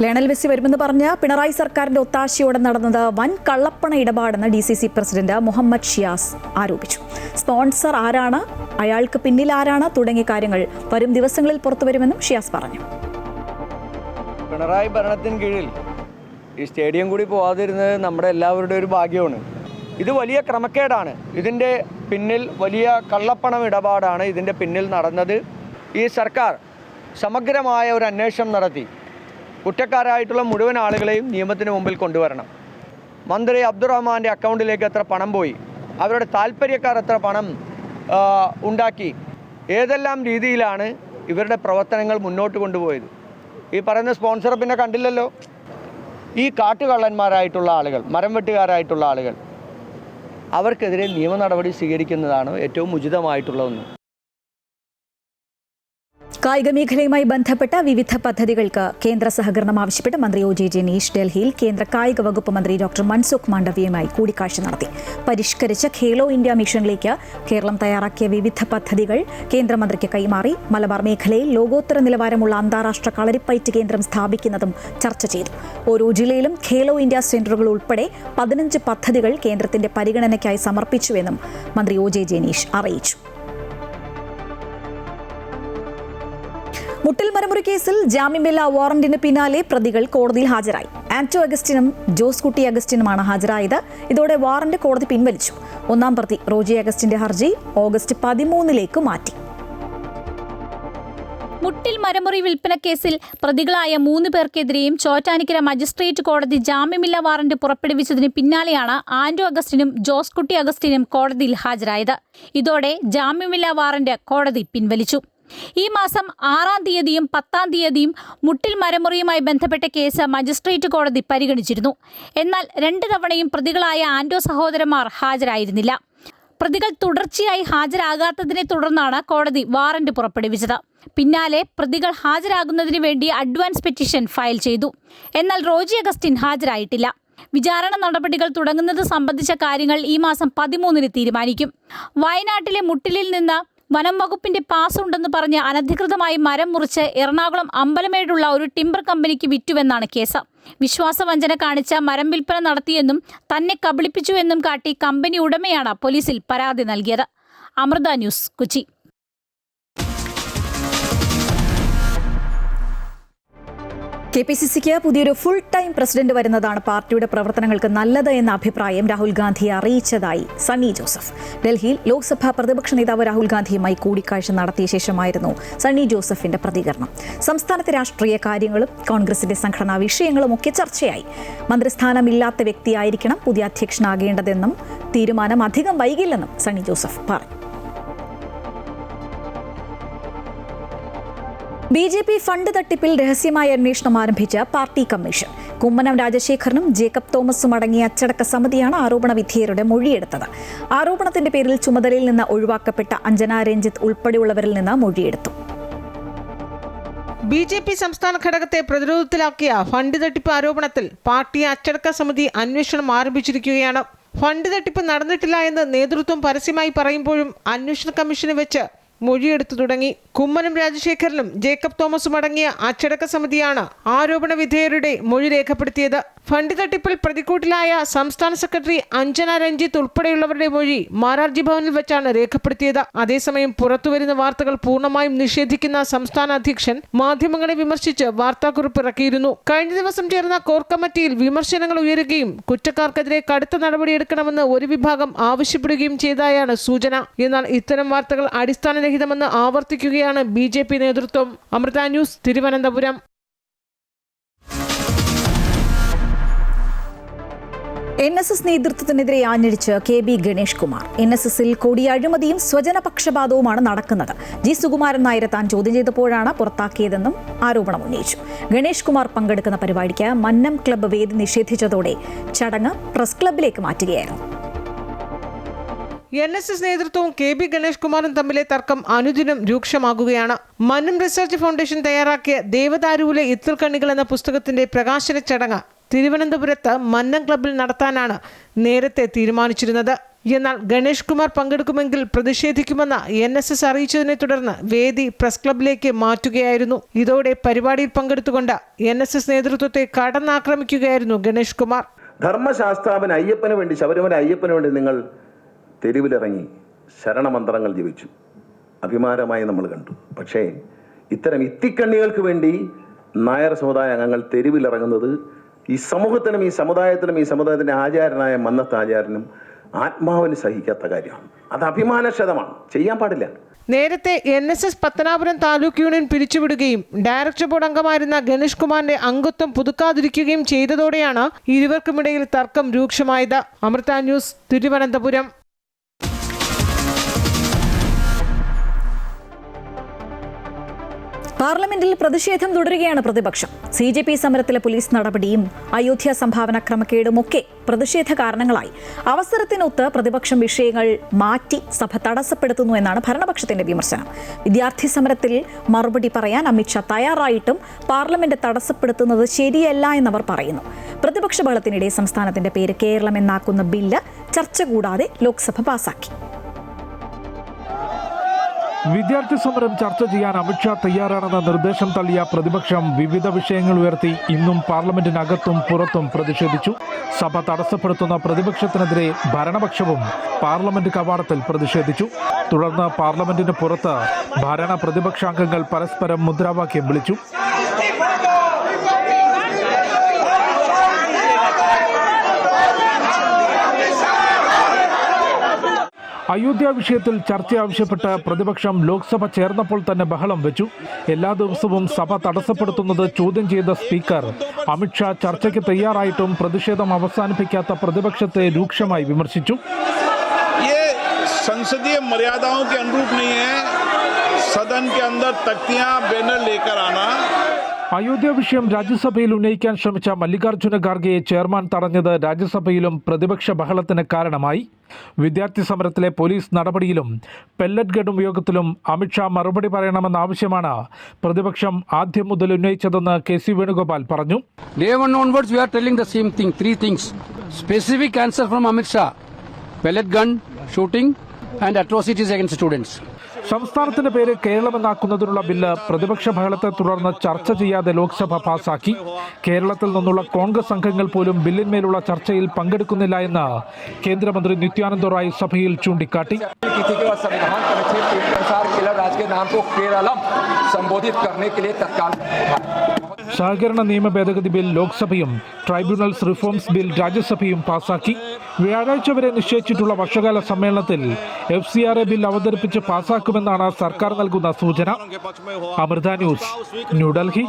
Speaker 1: ലയണൽ മെസ്സി വരുമെന്ന് പറഞ്ഞ പിണറായി സർക്കാരിന്റെ ഒത്താശയോടെ നടന്നത് വൻ കള്ളപ്പണ ഇടപാടെന്ന് DCC പ്രസിഡന്റ് മുഹമ്മദ് ഷിയാസ് ആരോപിച്ചു. സ്പോൺസർ ആരാണ്, അയാൾക്ക് പിന്നിൽ ആരാണ് തുടങ്ങിയ കാര്യങ്ങൾ വരും ദിവസങ്ങളിൽ പുറത്തുവരുമെന്നും ഷിയാസ് പറഞ്ഞു.
Speaker 5: പിണറായി ഭരണത്തിന് കീഴിൽ ഈ സ്റ്റേഡിയം കൂടി പോകാതിരുന്നത് നമ്മുടെ എല്ലാവരുടെയും ഒരു ഭാഗ്യമാണ്. ഇത് വലിയ ക്രമക്കേടാണ്. ഇതിൻ്റെ പിന്നിൽ വലിയ കള്ളപ്പണം ഇടപാടാണ് ഇതിൻ്റെ പിന്നിൽ നടന്നത്. ഈ സർക്കാർ സമഗ്രമായ ഒരു അന്വേഷണം നടത്തി കുറ്റക്കാരായിട്ടുള്ള മുഴുവൻ ആളുകളെയും നിയമത്തിന് മുമ്പിൽ കൊണ്ടുവരണം. മന്ത്രി അബ്ദുറഹ്മാൻ്റെ അക്കൗണ്ടിലേക്ക് എത്ര പണം പോയി, അവരുടെ താല്പര്യക്കാർ എത്ര പണം ഉണ്ടാക്കി, ഏതെല്ലാം രീതിയിലാണ് ഇവരുടെ പ്രവർത്തനങ്ങൾ മുന്നോട്ട് കൊണ്ടുപോയത്. ഈ പറയുന്ന സ്പോൺസറെ പിന്നെ കണ്ടില്ലല്ലോ. ഈ കാട്ടുകള്ളന്മാരായിട്ടുള്ള ആളുകൾ, മരം വെട്ടുകാരായിട്ടുള്ള ആളുകൾ, അവർക്കെതിരെ നിയമ നടപടി സ്വീകരിക്കുന്നതാണ് ഏറ്റവും ഉചിതമായിട്ടുള്ള ഒന്ന്.
Speaker 1: കായിക മേഖലയുമായി ബന്ധപ്പെട്ട വിവിധ പദ്ധതികൾക്ക് കേന്ദ്ര സഹകരണം ആവശ്യപ്പെട്ട് മന്ത്രി OJ ജനീഷ് ഡൽഹിയിൽ കേന്ദ്ര കായിക വകുപ്പ് മന്ത്രി ഡോക്ടർ മൻസുഖ് മാണ്ഡവ്യയുമായി കൂടിക്കാഴ്ച നടത്തി. പരിഷ്കരിച്ച ഖേലോ ഇന്ത്യ മിഷനിലേക്ക് കേരളം തയ്യാറാക്കിയ വിവിധ പദ്ധതികൾ കേന്ദ്രമന്ത്രിക്ക് കൈമാറി. മലബാർ മേഖലയിൽ ലോകോത്തര നിലവാരമുള്ള അന്താരാഷ്ട്ര കളരിപ്പയറ്റ് കേന്ദ്രം സ്ഥാപിക്കുന്നതും ചർച്ച ചെയ്തു. ഓരോ ജില്ലയിലും ഖേലോ ഇന്ത്യ സെന്ററുകൾ ഉൾപ്പെടെ 15 പദ്ധതികൾ കേന്ദ്രത്തിന്റെ പരിഗണനയ്ക്കായി സമർപ്പിച്ചുവെന്നും മന്ത്രി OJ ജനീഷ് അറിയിച്ചു. മുട്ടിൽ മരമുറി കേസിൽ ജാമ്യമില്ലാ വാറന്റിന് പിന്നാലെ പ്രതികൾ കോടതിയിൽ ഹാജരായി. ആന്റോ അഗസ്റ്റിനും ജോസ് കുട്ടി അഗസ്റ്റിനുമാണ് ഹാജരായത്. ഇതോടെ വാറന്റ് കോടതി പിൻവലിച്ചു. ഒന്നാം പ്രതി റോജി അഗസ്റ്റിന്റെ ഹർജി ഓഗസ്റ്റ് 13 മാറ്റി.
Speaker 6: മുട്ടിൽ മരമുറി വിൽപ്പന കേസിൽ പ്രതികളായ 3 പേർക്കെതിരെയും ചോറ്റാനിക്കര മജിസ്ട്രേറ്റ് കോടതി ജാമ്യമില്ലാ വാറന്റ് പുറപ്പെടുവിച്ചതിന് പിന്നാലെയാണ് ആന്റോ അഗസ്റ്റിനും ജോസ് കുട്ടി അഗസ്റ്റിനും കോടതിയിൽ ഹാജരായത്. ഇതോടെ ജാമ്യമില്ലാ വാറന്റ് കോടതി പിൻവലിച്ചു. ഈ മാസം 6-ാം തീയതിയും 10-ാം തീയതിയും മുട്ടിൽ മരമുറിയുമായി ബന്ധപ്പെട്ട കേസ് മജിസ്ട്രേറ്റ് കോടതി പരിഗണിച്ചിരുന്നു. എന്നാൽ 2 തവണയും പ്രതികളായ ആന്റോ സഹോദരന്മാർ ഹാജരായിരുന്നില്ല. പ്രതികൾ തുടർച്ചയായി ഹാജരാകാത്തതിനെ തുടർന്നാണ് കോടതി വാറന്റ് പുറപ്പെടുവിച്ചത്. പിന്നാലെ പ്രതികൾ ഹാജരാകുന്നതിന് വേണ്ടി അഡ്വാൻസ് പെറ്റീഷൻ ഫയൽ ചെയ്തു. എന്നാൽ റോജി അഗസ്റ്റിൻ ഹാജരായിട്ടില്ല. വിചാരണ നടപടികൾ തുടങ്ങുന്നത് സംബന്ധിച്ച കാര്യങ്ങൾ ഈ മാസം 13 തീരുമാനിക്കും. വയനാട്ടിലെ മുട്ടിലിൽ നിന്ന് വനം വകുപ്പിന്റെ പാസ് ഉണ്ടെന്ന് പറഞ്ഞ് അനധികൃതമായി മരം മുറിച്ച് എറണാകുളം അമ്പലമേടുള്ള ഒരു ടിമ്പർ കമ്പനിക്ക് വിറ്റുവെന്നാണ് കേസ്. വിശ്വാസവഞ്ചന കാണിച്ച മരം വിൽപ്പന നടത്തിയെന്നും തന്നെ കബളിപ്പിച്ചുവെന്നും കാട്ടി കമ്പനി ഉടമയാണ് പോലീസിൽ പരാതി നൽകിയത്. അമൃത ന്യൂസ്, കൊച്ചി.
Speaker 1: KPCCക്ക് പുതിയൊരു ഫുൾ ടൈം പ്രസിഡന്റ് വരുന്നതാണ് പാർട്ടിയുടെ പ്രവർത്തനങ്ങൾക്ക് നല്ലത് എന്ന അഭിപ്രായം രാഹുൽ ഗാന്ധിയെ അറിയിച്ചതായി സണ്ണി ജോസഫ്. ഡൽഹിയിൽ ലോക്സഭാ പ്രതിപക്ഷ നേതാവ് രാഹുൽ ഗാന്ധിയുമായി കൂടിക്കാഴ്ച നടത്തിയ ശേഷമായിരുന്നു സണ്ണി ജോസഫിന്റെ പ്രതികരണം. സംസ്ഥാനത്തെ രാഷ്ട്രീയ കാര്യങ്ങളും കോൺഗ്രസിന്റെ സംഘടനാ വിഷയങ്ങളും ഒക്കെ ചർച്ചയായി. മന്ത്രിസ്ഥാനമില്ലാത്ത വ്യക്തിയായിരിക്കണം പുതിയ അധ്യക്ഷനാകേണ്ടതെന്നും തീരുമാനം അധികം വൈകില്ലെന്നും സണ്ണി ജോസഫ് പറഞ്ഞു. BJP ഫണ്ട് തട്ടിപ്പിൽ രഹസ്യമായ അന്വേഷണം ആരംഭിച്ച പാർട്ടി കമ്മീഷൻ. കുമ്മനം രാജശേഖരനും ജേക്കബ് തോമസും അടങ്ങിയ അച്ചടക്ക സമിതിയാണ് ആരോപണ വിധേയരുടെ മൊഴിയെടുത്തത്. ആരോപണത്തിന്റെ പേരിൽ ചുമതലയിൽ നിന്ന് ഒഴിവാക്കപ്പെട്ട അഞ്ജന രഞ്ജിത്ത് ഉൾപ്പെടെയുള്ളവരിൽ നിന്ന് മൊഴിയെടുത്തു.
Speaker 7: BJP സംസ്ഥാന ഘടകത്തെ പ്രതിരോധത്തിലാക്കിയ ഫണ്ട് തട്ടിപ്പ് ആരോപണത്തിൽ പാർട്ടി അച്ചടക്ക സമിതി അന്വേഷണം ആരംഭിച്ചിരിക്കുകയാണ്. ഫണ്ട് തട്ടിപ്പ് നടന്നിട്ടില്ല എന്ന് നേതൃത്വം പരസ്യമായി പറയുമ്പോഴും അന്വേഷണ കമ്മീഷനെ വെച്ച് മൊഴിയെടുത്തു തുടങ്ങി. കുമ്മനം രാജശേഖരനും ജേക്കബ് തോമസും അടങ്ങിയ അച്ചടക്ക സമിതിയാണ് ആരോപണ വിധേയരുടെ മൊഴി രേഖപ്പെടുത്തിയത്. ഫണ്ട് തട്ടിപ്പിൽ പ്രതിക്കൂട്ടിലായ സംസ്ഥാന സെക്രട്ടറി അഞ്ജന രഞ്ജിത്ത് ഉൾപ്പെടെയുള്ളവരുടെ മൊഴി മാരാർജി ഭവനിൽ വെച്ചാണ് രേഖപ്പെടുത്തിയത്. അതേസമയം പുറത്തുവരുന്ന വാർത്തകൾ പൂർണ്ണമായും നിഷേധിക്കുന്ന സംസ്ഥാന അധ്യക്ഷൻ മാധ്യമങ്ങളെ വിമർശിച്ച് വാർത്താക്കുറിപ്പ് ഇറക്കിയിരുന്നു. കഴിഞ്ഞ ദിവസം ചേർന്ന കോർ കമ്മിറ്റിയിൽ വിമർശനങ്ങൾ ഉയരുകയും കുറ്റക്കാർക്കെതിരെ കടുത്ത നടപടിയെടുക്കണമെന്ന് ഒരു വിഭാഗം ആവശ്യപ്പെടുകയും ചെയ്തതായാണ് സൂചന. എന്നാൽ ഇത്തരം വാർത്തകൾ അടിസ്ഥാനരഹിതമെന്ന് ആവർത്തിക്കുകയാണ് BJP നേതൃത്വം. അമൃത ന്യൂസ്, തിരുവനന്തപുരം.
Speaker 1: NSS നേതൃത്വത്തിനെതിരെ ആഞ്ഞടിച്ച് KB ഗണേഷ് കുമാർ. NSSൽ കൊടിയ അഴിമതിയും സ്വജനപക്ഷപാതവുമാണ് നടക്കുന്നത്. G സുകുമാരൻ നായരെ താൻ ചോദ്യം ചെയ്തപ്പോഴാണ് പുറത്താക്കിയതെന്നും ആരോപണം ഉന്നയിച്ചു. ഗണേഷ് കുമാർ പങ്കെടുക്കുന്ന പരിപാടിക്ക് മന്നം ക്ലബ്ബ് വേദി നിഷേധിച്ചതോടെ ചടങ്ങ് പ്രസ് ക്ലബ്ബിലേക്ക് മാറ്റുകയായിരുന്നു.
Speaker 7: NSS നേതൃത്വവും KB ഗണേഷ് കുമാറും തമ്മിലെ തർക്കം അനുദിനം രൂക്ഷമാകുകയാണ്. മന്നം റിസർച്ച് ഫൗണ്ടേഷൻ തയ്യാറാക്കിയ ദേവദാരുവിലെ ഇത്തിൽക്കണ്ണികൾ എന്ന പുസ്തകത്തിന്റെ പ്രകാശന ചടങ്ങ് തിരുവനന്തപുരത്ത് മന്നം ക്ലബ്ബിൽ നടത്താനാണ് നേരത്തെ തീരുമാനിച്ചിരുന്നത്. എന്നാൽ ഗണേഷ് കുമാർ പങ്കെടുക്കുമെങ്കിൽ പ്രതിഷേധിക്കുമെന്ന് NSS അറിയിച്ചതിനെ തുടർന്ന് വേദി പ്രസ് ക്ലബ്ബിലേക്ക് മാറ്റുകയായിരുന്നു. ഇതോടെ പരിപാടിയിൽ പങ്കെടുത്തുകൊണ്ട് NSS നേതൃത്വത്തെ കടന്നാക്രമിക്കുകയായിരുന്നു ഗണേഷ് കുമാർ.
Speaker 8: ധർമ്മശാസ്താവിന് അയ്യപ്പന് വേണ്ടി, ശബരിമല അയ്യപ്പന് വേണ്ടി നിങ്ങൾ തെരുവിലിറങ്ങി ശരണമന്ത്രങ്ങൾ ജപിച്ചു. അഭിമാനമായി നമ്മൾ കണ്ടു. പക്ഷേ ഇത്തരം ഇത്തിക്കണ്ണികൾക്ക് വേണ്ടി നായർ സമുദായ അംഗങ്ങൾ തെരുവിലിറങ്ങുന്നത് ഈ സമൂഹത്തിനും ഈ സമുദായത്തിൻ്റെ ആചാരനായ മന്നത്ത് ആചാരനും ആത്മാവിന് സഹിക്കാത്ത കാര്യമാണ്. അത് അഭിമാനക്ഷതമാണ്, ചെയ്യാൻ പാടില്ല.
Speaker 7: നേരത്തെ NSS പത്തനാപുരം താലൂക്ക് യൂണിയൻ പിരിച്ചുവിടുകയും ഡയറക്ടർ ബോർഡ് അംഗമായിരുന്ന ഗണേഷ് കുമാറിന്റെ അംഗത്വം പുതുക്കാതിരിക്കുകയും ചെയ്തതോടെയാണ് ഇരുവർക്കുമിടയിൽ തർക്കം രൂക്ഷമായത്. അമൃത ന്യൂസ്, തിരുവനന്തപുരം.
Speaker 1: പാർലമെന്റിൽ പ്രതിഷേധം തുടരുകയാണ് പ്രതിപക്ഷം. CJP സമരത്തിലെ പോലീസ് നടപടിയും അയോധ്യ സംഭാവന ക്രമക്കേടുമൊക്കെ പ്രതിഷേധ കാരണങ്ങളായി. അവസരത്തിനൊത്ത് പ്രതിപക്ഷം വിഷയങ്ങൾ മാറ്റി സഭ തടസ്സപ്പെടുത്തുന്നു എന്നാണ് ഭരണപക്ഷത്തിന്റെ വിമർശനം. വിദ്യാർത്ഥി സമരത്തിൽ മറുപടി പറയാൻ അമിത്ഷാ തയ്യാറായിട്ടും പാർലമെന്റ് തടസ്സപ്പെടുത്തുന്നത് ശരിയല്ല എന്നവർ പറയുന്നു. പ്രതിപക്ഷ ബഹളത്തിനിടെ സംസ്ഥാനത്തിന്റെ പേര് കേരളം എന്നാക്കുന്ന ബില്ല് ചർച്ച കൂടാതെ ലോക്സഭ പാസാക്കി.
Speaker 3: വിദ്യാർത്ഥി സമരം ചർച്ച ചെയ്യാൻ അമിത്ഷാ തയ്യാറാണെന്ന നിർദ്ദേശം തള്ളിയ പ്രതിപക്ഷം വിവിധ വിഷയങ്ങൾ ഉയർത്തി ഇന്നും പാർലമെന്റിനകത്തും പുറത്തും പ്രതിഷേധിച്ചു. സഭ തടസ്സപ്പെടുത്തുന്ന പ്രതിപക്ഷത്തിനെതിരെ ഭരണപക്ഷവും പാർലമെന്റ് കവാടത്തിൽ പ്രതിഷേധിച്ചു. തുടർന്ന് പാർലമെന്റിന് പുറത്ത് ഭരണ പ്രതിപക്ഷാംഗങ്ങൾ പരസ്പരം മുദ്രാവാക്യം വിളിച്ചു. അയോധ്യ വിഷയത്തിൽ ചർച്ച ആവശ്യപ്പെട്ട് പ്രതിപക്ഷം ലോക്സഭ ചേർന്നപ്പോൾ തന്നെ ബഹളം വെച്ചു. എല്ലാ ദിവസവും സഭ തടസ്സപ്പെടുത്തുന്നത് ചോദ്യം ചെയ്ത സ്പീക്കർ അമിത്ഷാ ചർച്ചയ്ക്ക് തയ്യാറായിട്ടും പ്രതിഷേധം അവസാനിപ്പിക്കാത്ത പ്രതിപക്ഷത്തെ രൂക്ഷമായി വിമർശിച്ചു.
Speaker 9: संसदीय मर्यादाओं के अनुरूप नहीं है सदन के अंदर तख्तियां बैनर लेकर आना.
Speaker 3: അയോധ്യ വിഷയം രാജ്യസഭയിൽ ഉന്നയിക്കാൻ ശ്രമിച്ച മല്ലികാർജ്ജുന ഖാർഗെയെ ചെയർമാൻ തടഞ്ഞത് രാജ്യസഭയിലും പ്രതിപക്ഷ ബഹളത്തിന് കാരണമായി. വിദ്യാർത്ഥി സമരത്തിലെ പോലീസ് നടപടിയിലും പെല്ലറ്റ് ഗൺ ഉപയോഗത്തിലും അമിത്ഷാ മറുപടി പറയണമെന്ന ആവശ്യമാണ് പ്രതിപക്ഷം ആദ്യം മുതൽ ഉന്നയിച്ചതെന്ന് KC വേണുഗോപാൽ പറഞ്ഞു.
Speaker 10: Day one onwards we are telling the same thing, three things. Specific answer from Amit Shah, pellet gun, shooting and atrocities against students.
Speaker 3: സംസ്ഥാനത്തിന്റെ പേര് കേരളമെന്നാക്കുന്നതിനുള്ള ബില്ല് പ്രതിപക്ഷ ബഹളത്തെ തുടർന്ന് ചർച്ച ചെയ്യാതെ ലോക്സഭ പാസാക്കി. കേരളത്തിൽ നിന്നുള്ള കോൺഗ്രസ് അംഗങ്ങൾ പോലും ബില്ലിന്മേലുള്ള ചർച്ചയിൽ പങ്കെടുക്കുന്നില്ല എന്ന് കേന്ദ്രമന്ത്രി നിത്യാനന്ദ റായ് സഭയിൽ ചൂണ്ടിക്കാട്ടി. സഹകരണ നിയമ ഭേദഗതി ബിൽ ലോക്സഭയും ട്രൈബ്യൂണൽസ് റിഫോംസ് ബിൽ രാജ്യസഭയും പാസാക്കി. വ്യാഴാഴ്ച വരെ നിശ്ചയിച്ചിട്ടുള്ള വർഷകാല സമ്മേളനത്തിൽ FCRA ബിൽ അവതരിപ്പിച്ച് പാസാക്കുമെന്നാണ് സർക്കാർ നൽകുന്ന സൂചന. Amrita news, New Delhi.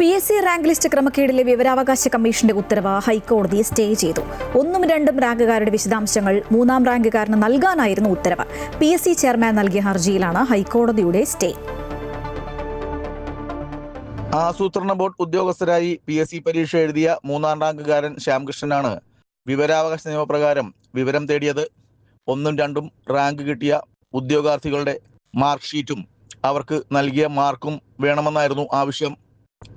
Speaker 1: PSC rank list ക്രമക്കേടിലെ വിവരാവകാശ കമ്മീഷന്റെ ഉത്തരവ് ഹൈക്കോടതി സ്റ്റേ ചെയ്തു. 1ഉം 2ഉം റാങ്കുകാരുടെ വിശദാംശങ്ങൾ 3ആം റാങ്കുകാരന് നൽകാനായിരുന്നു ഉത്തരവ്. PSC ചെയർമാൻ നൽകിയ ഹർജിയിലാണ് ഹൈക്കോടതിയുടെ സ്റ്റേ.
Speaker 8: ആസൂത്രണ ബോർഡ് ഉദ്യോഗസ്ഥരായി PSC പരീക്ഷ എഴുതിയ 3ആം റാങ്കുകാരൻ ശ്യാംകൃഷ്ണനാണ് വിവരാവകാശ നിയമപ്രകാരം വിവരം തേടിയത്. 1ഉം 2ഉം റാങ്ക് കിട്ടിയ ഉദ്യോഗാർത്ഥികളുടെ മാർക്ക് ഷീറ്റും അവർക്ക് നൽകിയ മാർക്കും വേണമെന്നായിരുന്നു ആവശ്യം.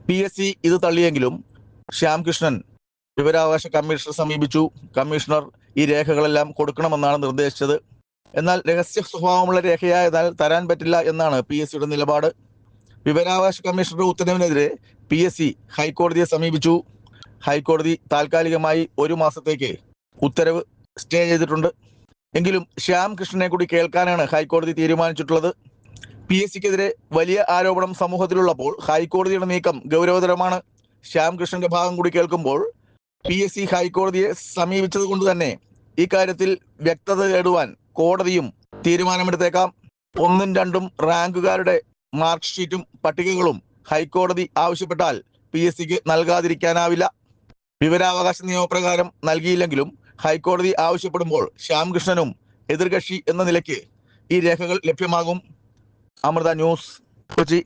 Speaker 8: PSC ഇത് തള്ളിയെങ്കിലും ശ്യാംകൃഷ്ണൻ വിവരാവകാശ കമ്മീഷണർ സമീപിച്ചു. കമ്മീഷണർ ഈ രേഖകളെല്ലാം കൊടുക്കണമെന്നാണ് നിർദ്ദേശിച്ചത്. എന്നാൽ രഹസ്യ സ്വഭാവമുള്ള രേഖയായതിനാൽ തരാൻ പറ്റില്ല എന്നാണ് PSCയുടെ നിലപാട്. വിവരാവകാശ കമ്മീഷണറുടെ ഉത്തരവിനെതിരെ PSC ഹൈക്കോടതിയെ സമീപിച്ചു. ഹൈക്കോടതി താൽക്കാലികമായി 1 മാസത്തേക്ക് ഉത്തരവ് സ്റ്റേ ചെയ്തിട്ടുണ്ട്. എങ്കിലും ശ്യാംകൃഷ്ണനെ കൂടി കേൾക്കാനാണ് ഹൈക്കോടതി തീരുമാനിച്ചിട്ടുള്ളത്. PSCക്കെതിരെ വലിയ ആരോപണം സമൂഹത്തിലുള്ളപ്പോൾ ഹൈക്കോടതിയുടെ നീക്കം ഗൗരവതരമാണ്. ശ്യാംകൃഷ്ണന്റെ ഭാഗം കൂടി കേൾക്കുമ്പോൾ PSC ഹൈക്കോടതിയെ സമീപിച്ചത് കൊണ്ട് തന്നെ ഇക്കാര്യത്തിൽ വ്യക്തത തേടുവാൻ കോടതിയും തീരുമാനമെടുത്തേക്കാം. 1ഉം 2ഉം റാങ്കുകാരുടെ മാർക്ക് ഷീറ്റും പട്ടികകളും ഹൈക്കോടതി ആവശ്യപ്പെട്ടാൽ PSCക്ക് നൽകാതിരിക്കാനാവില്ല. വിവരാവകാശ നിയമപ്രകാരം നൽകിയില്ലെങ്കിലും ഹൈക്കോടതി ആവശ്യപ്പെടുമ്പോൾ ശ്യാംകൃഷ്ണനും എതിർകക്ഷി എന്ന നിലയ്ക്ക് ഈ രേഖകൾ ലഭ്യമാകും. അമൃത ന്യൂസ്, കൊച്ചി.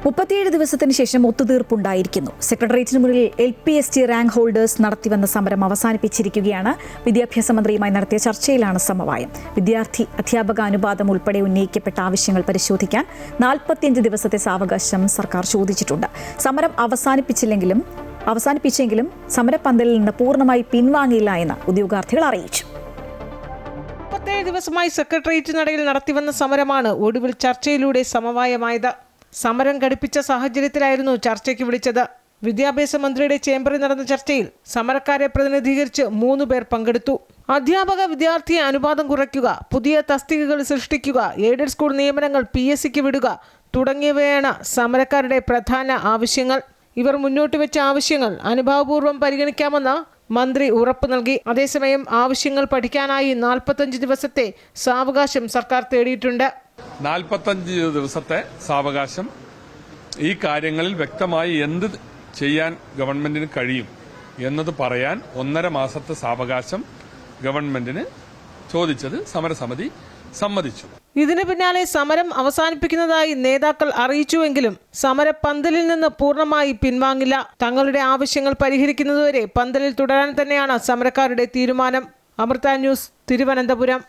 Speaker 1: 37 ദിവസത്തിന് ശേഷം ഒത്തുതീർപ്പുണ്ടായിരിക്കുന്നു. സെക്രട്ടേറിയറ്റിന് മുന്നിൽ LPST റാങ്ക് ഹോൾഡേഴ്സ് നടത്തിവന്ന സമരം അവസാനിപ്പിച്ചിരിക്കുകയാണ്. വിദ്യാഭ്യാസ മന്ത്രിയുമായി നടത്തിയ ചർച്ചയിലാണ് സമവായം. വിദ്യാർത്ഥി അധ്യാപക അനുപാതം ഉൾപ്പെടെ ഉന്നയിക്കപ്പെട്ട ആവശ്യങ്ങൾ പരിശോധിക്കാൻ 45 ദിവസത്തെ സാവകാശം സർക്കാർ ചോദിച്ചിട്ടുണ്ട്. സമരം അവസാനിപ്പിച്ചെങ്കിലും സമരപ്പന്തലിൽ നിന്ന് പൂർണ്ണമായി പിൻവാങ്ങിയില്ല എന്ന് ഉദ്യോഗാർത്ഥികൾ അറിയിച്ചു.
Speaker 7: 37 ദിവസമായി സെക്രട്ടേറിയറ്റ് നടയിൽ നടത്തിവന്ന സമരമാണ് ഒടുവിൽ ചർച്ചയിലൂടെ സമവായമായത്. സമരം ഘടിപ്പിച്ച സാഹചര്യത്തിലായിരുന്നു ചർച്ചയ്ക്ക് വിളിച്ചത്. വിദ്യാഭ്യാസ മന്ത്രിയുടെ ചേംബറിൽ നടന്ന ചർച്ചയിൽ സമരക്കാരെ പ്രതിനിധീകരിച്ച് 3 പേർ പങ്കെടുത്തു. അധ്യാപക വിദ്യാർത്ഥി അനുപാതം കുറയ്ക്കുക, പുതിയ തസ്തികകൾ സൃഷ്ടിക്കുക, എയ്ഡഡ് സ്കൂൾ നിയമനങ്ങൾ PSCക്ക് വിടുക തുടങ്ങിയവയാണ് സമരക്കാരുടെ പ്രധാന ആവശ്യങ്ങൾ. ഇവർ മുന്നോട്ട് വെച്ച ആവശ്യങ്ങൾ അനുഭാവപൂർവ്വം പരിഗണിക്കാമെന്ന് മന്ത്രി ഉറപ്പ് നൽകി. അതേസമയം ആവശ്യങ്ങൾ പഠിക്കാനായി 45 ദിവസത്തെ സാവകാശം സർക്കാർ തേടിയിട്ടുണ്ട്.
Speaker 11: 45 ദിവസത്തെ സാവകാശം ഈ കാര്യങ്ങളിൽ വ്യക്തമായി എന്ത് ചെയ്യാൻ ഗവൺമെന്റിന് കഴിയും എന്നത് പറയാൻ 1.5 മാസത്തെ സാവകാശം ഗവൺമെന്റിന് ചോദിച്ചത് സമരസമിതി സമ്മതിച്ചു.
Speaker 7: ഇതിന് പിന്നാലെ സമരം അവസാനിപ്പിക്കുന്നതായി നേതാക്കൾ അറിയിച്ചുവെങ്കിലും സമരപ്പന്തലിൽ നിന്ന് പൂർണ്ണമായി പിൻവാങ്ങില്ല. തങ്ങളുടെ ആവശ്യങ്ങൾ പരിഹരിക്കുന്നതുവരെ പന്തലിൽ തുടരാൻ തന്നെയാണ് സമരക്കാരുടെ തീരുമാനം. അമൃത ന്യൂസ്, തിരുവനന്തപുരം.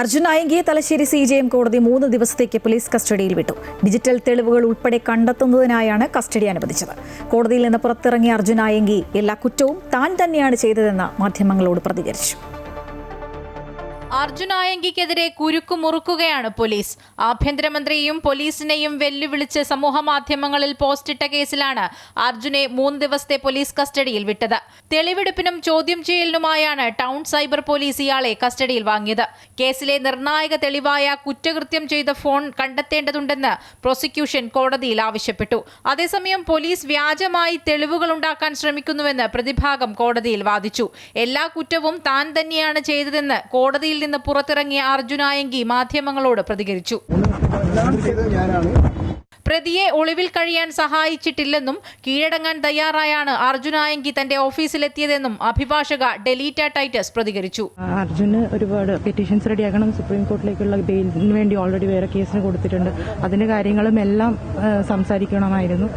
Speaker 1: അർജുൻ ആയങ്കിയെ തലശ്ശേരി CJM കോടതി 3 ദിവസത്തേക്ക് പോലീസ് കസ്റ്റഡിയിൽ വിട്ടു. ഡിജിറ്റൽ തെളിവുകൾ ഉൾപ്പെടെ കണ്ടെത്തുന്നതിനായാണ് കസ്റ്റഡി അനുവദിച്ചത്. കോടതിയിൽ നിന്ന് പുറത്തിറങ്ങിയ അർജുൻ ആയങ്കി എല്ലാ കുറ്റവും താൻ തന്നെയാണ് ചെയ്തതെന്ന് മാധ്യമങ്ങളോട് പ്രതികരിച്ചു.
Speaker 6: അർജുൻ ആയങ്കിക്കെതിരെ കുരുക്കുമുറുക്കുകയാണ് പോലീസ്. ആഭ്യന്തരമന്ത്രിയെയും പോലീസിനെയും വെല്ലുവിളിച്ച് സമൂഹമാധ്യമങ്ങളിൽ പോസ്റ്റിട്ട കേസിലാണ് അർജുനെ 3 ദിവസത്തെ പോലീസ് കസ്റ്റഡിയിൽ വിട്ടത്. തെളിവെടുപ്പിനും ചോദ്യം ചെയ്യലിനുമായാണ് ടൗൺ സൈബർ പോലീസ് ഇയാളെ കസ്റ്റഡിയിൽ വാങ്ങിയത്. കേസിലെ നിർണായക തെളിവായ കുറ്റകൃത്യം ചെയ്ത ഫോൺ കണ്ടെത്തേണ്ടതുണ്ടെന്ന് പ്രോസിക്യൂഷൻ കോടതിയിൽ ആവശ്യപ്പെട്ടു. അതേസമയം പോലീസ് വ്യാജമായി തെളിവുകൾ ഉണ്ടാക്കാൻ ശ്രമിക്കുന്നുവെന്ന് പ്രതിഭാഗം കോടതിയിൽ വാദിച്ചു. എല്ലാ കുറ്റവും താൻ തന്നെയാണ് ചെയ്തതെന്ന് കോടതിയിൽ നിന്ന് പുറത്തിറങ്ങിയ അർജുൻ ആയങ്കി മാധ്യമങ്ങളോട് പ്രതികരിച്ചു. പ്രതിയെ ഒളിവിൽ കഴിയാൻ സഹായിച്ചിട്ടില്ലെന്നും കീഴടങ്ങാൻ തയ്യാറായാണ് അർജുൻ ആയങ്കി തന്റെ ഓഫീസിലെത്തിയതെന്നും അഭിഭാഷക ഡെലീറ്റ ടൈറ്റസ് പ്രതികരിച്ചു.
Speaker 12: അർജുന് ഒരുപാട് പെറ്റീഷൻസ് റെഡിയാക്കണം. സുപ്രീം കോർട്ടിലേക്കുള്ള ബെയിലിന് വേണ്ടി ഓൾറെഡി വേറെ കേസിന് കൊടുത്തിട്ടുണ്ട്. അതിന്റെ കാര്യങ്ങളും എല്ലാം സംസാരിക്കണമായിരുന്നു.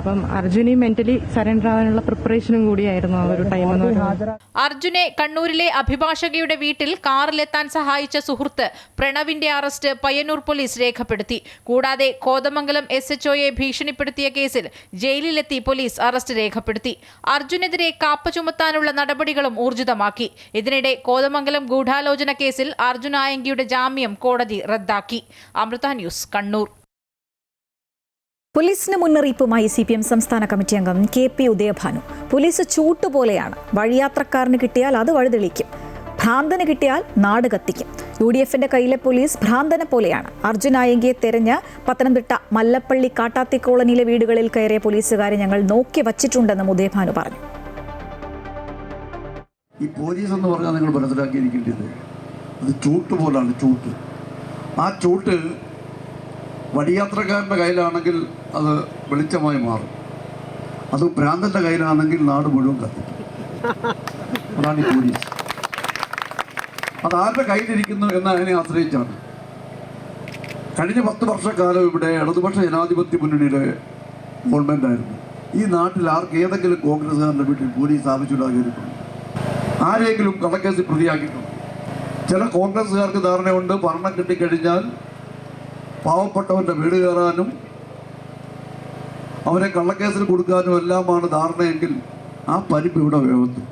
Speaker 12: അപ്പം അർജുനെ മെന്റലി സറണ്ടർ ആവാനുള്ള പ്രിപ്പറേഷനും കൂടിയായിരുന്നു ആ ഒരു ടൈം എന്ന് പറയുന്നത്.
Speaker 6: അർജുനെ കണ്ണൂരിലെ അഭിഭാഷകയുടെ വീട്ടിൽ കാറിലെത്താൻ സഹായിച്ച സുഹൃത്ത് പ്രണവിന്റെ അറസ്റ്റ് പയ്യന്നൂർ പോലീസ് രേഖപ്പെടുത്തി. കൂടാതെ കോതമംഗലം SHOയെ ഭീഷണിപ്പെടുത്തിയ കേസിൽ ജയിലിലെത്തി പോലീസ് അറസ്റ്റ് രേഖപ്പെടുത്തി. അർജുനെതിരെ കാപ്പ ചുമത്താനുള്ള നടപടികളും ഊർജിതമാക്കി. ഇതിനിടെ കോതമംഗലം ഗൂഢാലോചന കേസിൽ അർജുൻ ആയങ്കിയുടെ ജാമ്യം കോടതി റദ്ദാക്കി. അമൃത ന്യൂസ്, കണ്ണൂർ.
Speaker 1: പോലീസിന് മുന്നറിയിപ്പുമായി CPM സംസ്ഥാന കമ്മിറ്റി അംഗം KP ഉദയഭാനു. പോലീസ് ചൂട്ടുപോലെയാണ്. വഴിയാത്രക്കാരന് കിട്ടിയാൽ അത് വഴിതെളിക്കും, ഭ്രാന്തന് കിട്ടിയാൽ നാട് കത്തിക്കും. UDFന്റെ കയ്യിലെ പോലീസ് ഭ്രാന്തനെ പോലെയാണ്. അർജുൻ ആയങ്കിയെ തെരഞ്ഞ് പത്തനംതിട്ട മല്ലപ്പള്ളി കാട്ടാത്തി കോളനിയിലെ വീടുകളിൽ കയറിയ പോലീസുകാരെ ഞങ്ങൾ നോക്കി വച്ചിട്ടുണ്ടെന്നും ഉദയഭാനു പറഞ്ഞു.
Speaker 2: ഈ പോലീസ് എന്ന് പറഞ്ഞാൽ നിങ്ങൾ മനസ്സിലാക്കിയിരിക്കേണ്ടത് അത് ചൂട്ടുപോലാണ്. ചൂട്ട്, ആ ചൂട്ട് വഴിയാത്രക്കാരൻ്റെ കയ്യിലാണെങ്കിൽ അത് വെളിച്ചമായി മാറും, അത് ഭ്രാന്തൻ്റെ കയ്യിലാണെങ്കിൽ നാട് മുഴുവൻ കത്തിക്കും. അതാണ് ഈ പോലീസ്. അത് ആരുടെ കയ്യിലിരിക്കുന്നു എന്നതിനെ ആശ്രയിച്ചാണ്. കഴിഞ്ഞ 10 വർഷക്കാലം ഇവിടെ ഇടതുപക്ഷ ജനാധിപത്യ മുന്നണിയുടെ ഗവൺമെൻറ്റായിരുന്നു. ഈ നാട്ടിൽ ഏതെങ്കിലും കോൺഗ്രസ്സുകാരൻ്റെ വീട്ടിൽ പോലീസ് ആവശ്യമില്ലാതെ കയറിയിട്ടുണ്ട്? ആരെങ്കിലും കള്ളക്കേസിൽ പ്രതിയാക്കിയിട്ടുണ്ട്? ചില കോൺഗ്രസ്സുകാർക്ക് ധാരണയുണ്ട്, ഭരണം കിട്ടിക്കഴിഞ്ഞാൽ പാവപ്പെട്ടവൻ്റെ വീട് കയറാനും അവരെ കള്ളക്കേസിൽ കൊടുക്കാനും എല്ലാമാണ് ധാരണയെങ്കിൽ ആ പരിപ്പ് ഇവിടെ വേവത്തും.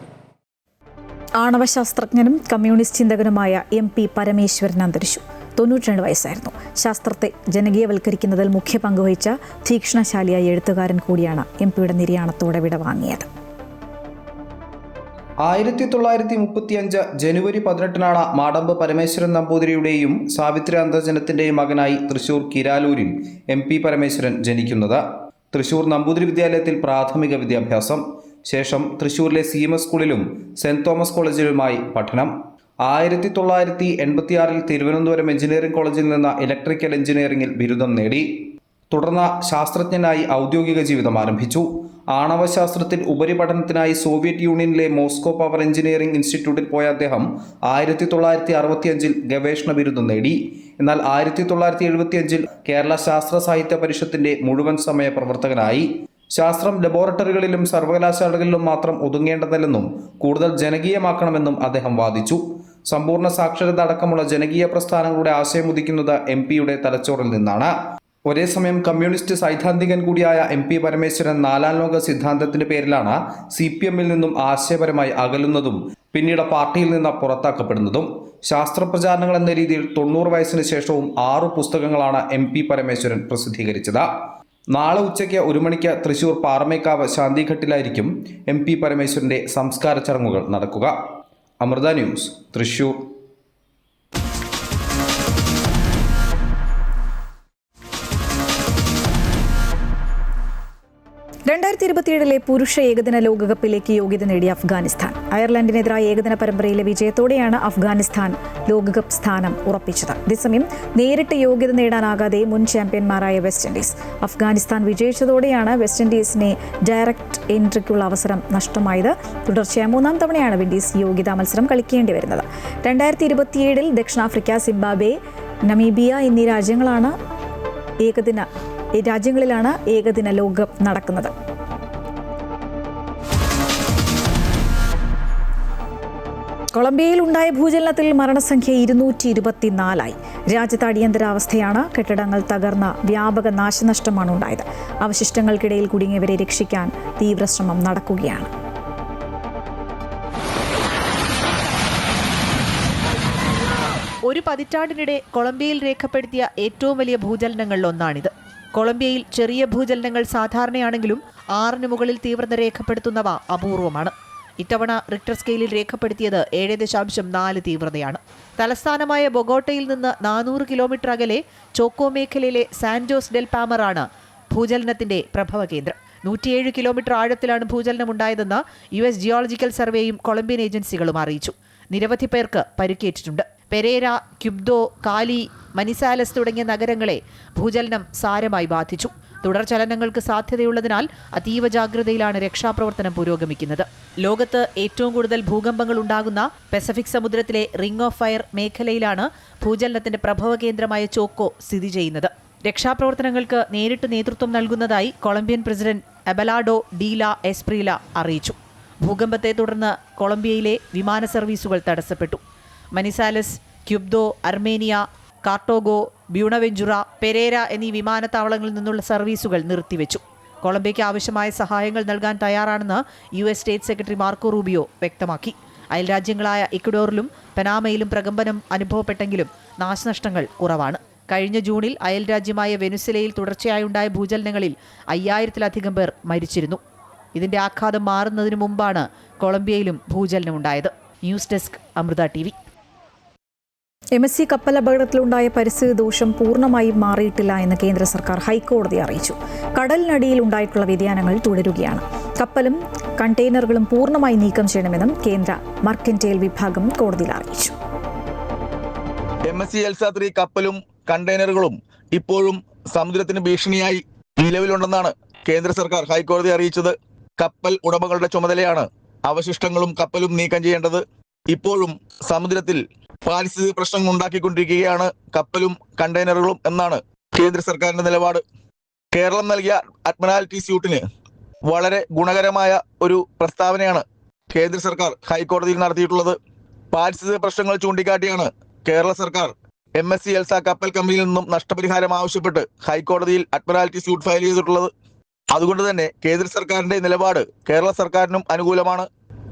Speaker 1: ആണവശാസ്ത്രജ്ഞനും കമ്മ്യൂണിസ്റ്റ് ചിന്തകനുമായ MP പരമേശ്വരൻ അന്തരിച്ചു. 92 വയസ്സായിരുന്നു. ശാസ്ത്രത്തെ ജനകീയവൽക്കരിക്കുന്നതിൽ മുഖ്യ പങ്കുവഹിച്ച തീക്ഷ്ണശാലിയായ എഴുത്തുകാരൻ കൂടിയാണ് MP-യുടെ നിര്യാണത്തോടെ വിടവാങ്ങിയത്.
Speaker 13: 1935 ജനുവരി 18 മാടമ്പ് പരമേശ്വരൻ നമ്പൂതിരിയുടെയും സാവിത്രി അന്തർജനത്തിൻ്റെയും മകനായി തൃശൂർ കിരാലൂരിൽ MP പരമേശ്വരൻ ജനിക്കുന്നത്. തൃശൂർ നമ്പൂതിരി വിദ്യാലയത്തിൽ പ്രാഥമിക വിദ്യാഭ്യാസം. ശേഷം തൃശൂരിലെ CMS സ്കൂളിലും സെൻറ് തോമസ് കോളേജിലുമായി പഠനം. 1986 തിരുവനന്തപുരം എഞ്ചിനീയറിംഗ് കോളേജിൽ നിന്ന് ഇലക്ട്രിക്കൽ എഞ്ചിനീയറിംഗിൽ ബിരുദം നേടി. തുടർന്ന് ശാസ്ത്രജ്ഞനായി ഔദ്യോഗിക ജീവിതം ആരംഭിച്ചു. ആണവശാസ്ത്രത്തിൽ ഉപരിപഠനത്തിനായി സോവിയറ്റ് യൂണിയനിലെ മോസ്കോ പവർ എഞ്ചിനീയറിംഗ് ഇൻസ്റ്റിറ്റ്യൂട്ടിൽ പോയ അദ്ദേഹം 1965 ഗവേഷണ ബിരുദം നേടി. എന്നാൽ 1975 കേരള ശാസ്ത്ര സാഹിത്യ പരിഷത്തിന്റെ മുഴുവൻ സമയ പ്രവർത്തകനായി. ശാസ്ത്രം ലബോറട്ടറികളിലും സർവകലാശാലകളിലും മാത്രം ഒതുങ്ങേണ്ടതല്ലെന്നും കൂടുതൽ ജനകീയമാക്കണമെന്നും അദ്ദേഹം വാദിച്ചു. സമ്പൂർണ്ണ സാക്ഷരത അടക്കമുള്ള ജനകീയ പ്രസ്ഥാനങ്ങളുടെ ആശയം ഉദിക്കുന്നത് MP-യുടെ തലച്ചോറിൽ നിന്നാണ്. ഒരേ സമയം കമ്മ്യൂണിസ്റ്റ് സൈദ്ധാന്തികൻ കൂടിയായ MP പരമേശ്വരൻ 4ാം ലോക സിദ്ധാന്തത്തിന്റെ പേരിലാണ് CPM-ൽ നിന്നും ആശയപരമായി അകലുന്നതും പിന്നീട് പാർട്ടിയിൽ നിന്ന് പുറത്താക്കപ്പെടുന്നതും. ശാസ്ത്രപ്രചാരണങ്ങൾ എന്ന രീതിയിൽ 90 വയസ്സിന് ശേഷവും 6 പുസ്തകങ്ങളാണ് MP പരമേശ്വരൻ പ്രസിദ്ധീകരിച്ചത്. നാളെ ഉച്ചയ്ക്ക് 1 മണിക്ക് തൃശൂർ പാറമേക്കാവ് ശാന്തിഘട്ടിലായിരിക്കും MP പരമേശ്വരന്റെ സംസ്കാര ചടങ്ങുകൾ നടക്കുക. അമൃത ന്യൂസ്, തൃശൂർ.
Speaker 1: 2027 പുരുഷ ഏകദിന ലോകകപ്പിലേക്ക് യോഗ്യത നേടിയ അഫ്ഗാനിസ്ഥാൻ. അയർലൻഡിനെതിരായ ഏകദിന പരമ്പരയിലെ വിജയത്തോടെയാണ് അഫ്ഗാനിസ്ഥാൻ ലോകകപ്പ് സ്ഥാനം ഉറപ്പിച്ചത്. അതേസമയം നേരിട്ട് യോഗ്യത നേടാനാകാതെ മുൻ ചാമ്പ്യന്മാരായ വെസ്റ്റ് ഇൻഡീസ്. അഫ്ഗാനിസ്ഥാൻ വിജയിച്ചതോടെയാണ് വെസ്റ്റ് ഇൻഡീസിനെ ഡയറക്റ്റ് എൻട്രിക്കുള്ള അവസരം നഷ്ടമായത്. തുടർച്ചയായ 3ാം തവണയാണ് വിൻഡീസ് യോഗ്യതാ മത്സരം കളിക്കേണ്ടി വരുന്നത്. 2027 ദക്ഷിണാഫ്രിക്ക, സിംബാബ്വെ, നമീബിയ എന്നീ രാജ്യങ്ങളിലാണ് ഏകദിന ലോകകപ്പ് നടക്കുന്നത്. കൊളംബിയയിൽ ഉണ്ടായ ഭൂചലനത്തിൽ മരണസംഖ്യ 224. രാജ്യത്ത് അടിയന്തരാവസ്ഥയാണ്. കെട്ടിടങ്ങൾ തകർന്ന വ്യാപക നാശനഷ്ടമാണ് ഉണ്ടായത്. അവശിഷ്ടങ്ങൾക്കിടയിൽ കുടുങ്ങിയവരെ രക്ഷിക്കാൻ തീവ്രശ്രമം നടക്കുകയാണ്.
Speaker 14: ഒരു പതിറ്റാണ്ടിനിടെ കൊളംബിയയിൽ രേഖപ്പെടുത്തിയ ഏറ്റവും വലിയ ഭൂചലനങ്ങളിൽ ഒന്നാണിത്. കൊളംബിയയിൽ ചെറിയ ഭൂചലനങ്ങൾ സാധാരണയാണെങ്കിലും 6ന് മുകളിൽ തീവ്രത രേഖപ്പെടുത്തുന്നവ അപൂർവമാണ്. ഇത്തവണ റിക്ടർ സ്കെയിലിൽ രേഖപ്പെടുത്തിയത് 7.4 തീവ്രതയാണ്. തലസ്ഥാനമായ ബൊഗോട്ടയിൽ നിന്ന് 400 കിലോമീറ്റർ അകലെ ചോക്കോ മേഖലയിലെ സാൻജോസ് ഡെൽ പാമറാണ് ഭൂചലനത്തിന്റെ പ്രഭവ കേന്ദ്രം. 107 കിലോമീറ്റർ ആഴത്തിലാണ് ഭൂചലനമുണ്ടായതെന്ന് US ജിയോളജിക്കൽ സർവേയും കൊളംബിയൻ ഏജൻസികളും അറിയിച്ചു. നിരവധി പേർക്ക് പരിക്കേറ്റിട്ടുണ്ട്. പെരേര, ക്യുബ്ദോ, കാലി, മനിസാലസ് തുടങ്ങിയ നഗരങ്ങളെ ഭൂചലനം സാരമായി ബാധിച്ചു. തുടർചലനങ്ങൾക്ക് സാധ്യതയുള്ളതിനാൽ അതീവ ജാഗ്രതയിലാണ് രക്ഷാപ്രവർത്തനം പുരോഗമിക്കുന്നത്. ലോകത്ത് ഏറ്റവും കൂടുതൽ ഭൂകമ്പങ്ങൾ ഉണ്ടാകുന്ന പസഫിക് സമുദ്രത്തിലെ റിംഗ് ഓഫ് ഫയർ മേഖലയിലാണ് ഭൂചലനത്തിന്റെ പ്രഭവ കേന്ദ്രമായ ചോക്കോ സ്ഥിതി ചെയ്യുന്നത്. രക്ഷാപ്രവർത്തനങ്ങൾക്ക് നേരിട്ട് നേതൃത്വം നൽകുന്നതായി കൊളംബിയൻ പ്രസിഡന്റ് അബലാഡോ ഡീല എസ്പ്രീല അറിയിച്ചു. ഭൂകമ്പത്തെ തുടർന്ന് കൊളംബിയയിലെ വിമാന സർവീസുകൾ തടസ്സപ്പെട്ടു. മനിസാലസ്, ക്യുബ്ദോ, അർമേനിയ, കാർട്ടോഗോ, ബ്യൂണവെഞ്ചുറ, പെരേര എന്നീ വിമാനത്താവളങ്ങളിൽ നിന്നുള്ള സർവീസുകൾ നിർത്തിവെച്ചു. കൊളംബിയയ്ക്ക് ആവശ്യമായ സഹായങ്ങൾ നൽകാൻ തയ്യാറാണെന്ന് US state secretary Marco Rubio വ്യക്തമാക്കി. അയൽരാജ്യങ്ങളായ ഇക്വഡോറിലും പനാമയിലും പ്രകമ്പനം അനുഭവപ്പെട്ടെങ്കിലും നാശനഷ്ടങ്ങൾ കുറവാണ്. കഴിഞ്ഞ ജൂണിൽ അയൽരാജ്യമായ വെനുസ്വേലയിൽ തുടർച്ചയായുണ്ടായ ഭൂചലനങ്ങളിൽ 5000-ലധികം പേർ മരിച്ചിരുന്നു. ഇതിന്റെ ആഘാതം മാറുന്നതിന് മുമ്പാണ് കൊളംബിയയിലും ഭൂചലനമുണ്ടായത്. News desk Amrita TV.
Speaker 1: MSC കപ്പൽ അപകടത്തിലുണ്ടായ പരിസ്ഥിതി ദോഷം പൂർണ്ണമായും മാറിയിട്ടില്ല എന്ന് കേന്ദ്ര സർക്കാർ ഹൈക്കോടതിയെ അറിയിച്ചു. കടലിനടിയിൽ ഉണ്ടായിട്ടുള്ള വ്യതിയാനങ്ങൾ തുടരുകയാണ്. കപ്പലും കണ്ടെയ്നറുകളും പൂർണ്ണമായി നീക്കം ചെയ്യണമെന്നും കേന്ദ്ര മർക്കന്റൈൽ വിഭാഗം കോടതിയിൽ അറിയിച്ചു.
Speaker 8: MSC എൽസ 3 കപ്പലും കണ്ടെയ്നറുകളും ഇപ്പോഴും സമുദ്രത്തിന് ഭീഷണിയായി നിലവിലുണ്ടെന്നാണ് കേന്ദ്ര സർക്കാർ ഹൈക്കോടതിയെ അറിയിച്ചത്. കപ്പൽ ഉടമകളുടെ ചുമതലയാണ് അവശിഷ്ടങ്ങളും കപ്പലും നീക്കം ചെയ്യേണ്ടത്. ഇപ്പോഴും സമുദ്രത്തിൽ പാരിസ്ഥിതിക പ്രശ്നങ്ങൾ ഉണ്ടാക്കിക്കൊണ്ടിരിക്കുകയാണ് കപ്പലും കണ്ടെയ്നറുകളും എന്നാണ് കേന്ദ്ര സർക്കാരിന്റെ നിലപാട്. കേരളം നൽകിയ അഡ്മിറാൽറ്റി സ്യൂട്ടിന് വളരെ ഗുണകരമായ ഒരു പ്രസ്താവനയാണ് കേന്ദ്ര സർക്കാർ ഹൈക്കോടതിയിൽ നടത്തിയിട്ടുള്ളത്. പാരിസ്ഥിതിക പ്രശ്നങ്ങൾ ചൂണ്ടിക്കാട്ടിയാണ് കേരള സർക്കാർ MSC എൽസ കപ്പൽ കമ്പനിയിൽ നിന്നും നഷ്ടപരിഹാരം ആവശ്യപ്പെട്ട് ഹൈക്കോടതിയിൽ അഡ്മിറാൽറ്റി സ്യൂട്ട് ഫയൽ ചെയ്തിട്ടുള്ളത്. അതുകൊണ്ട് തന്നെ കേന്ദ്ര സർക്കാരിന്റെ നിലപാട് കേരള സർക്കാരിനും അനുകൂലമാണ്.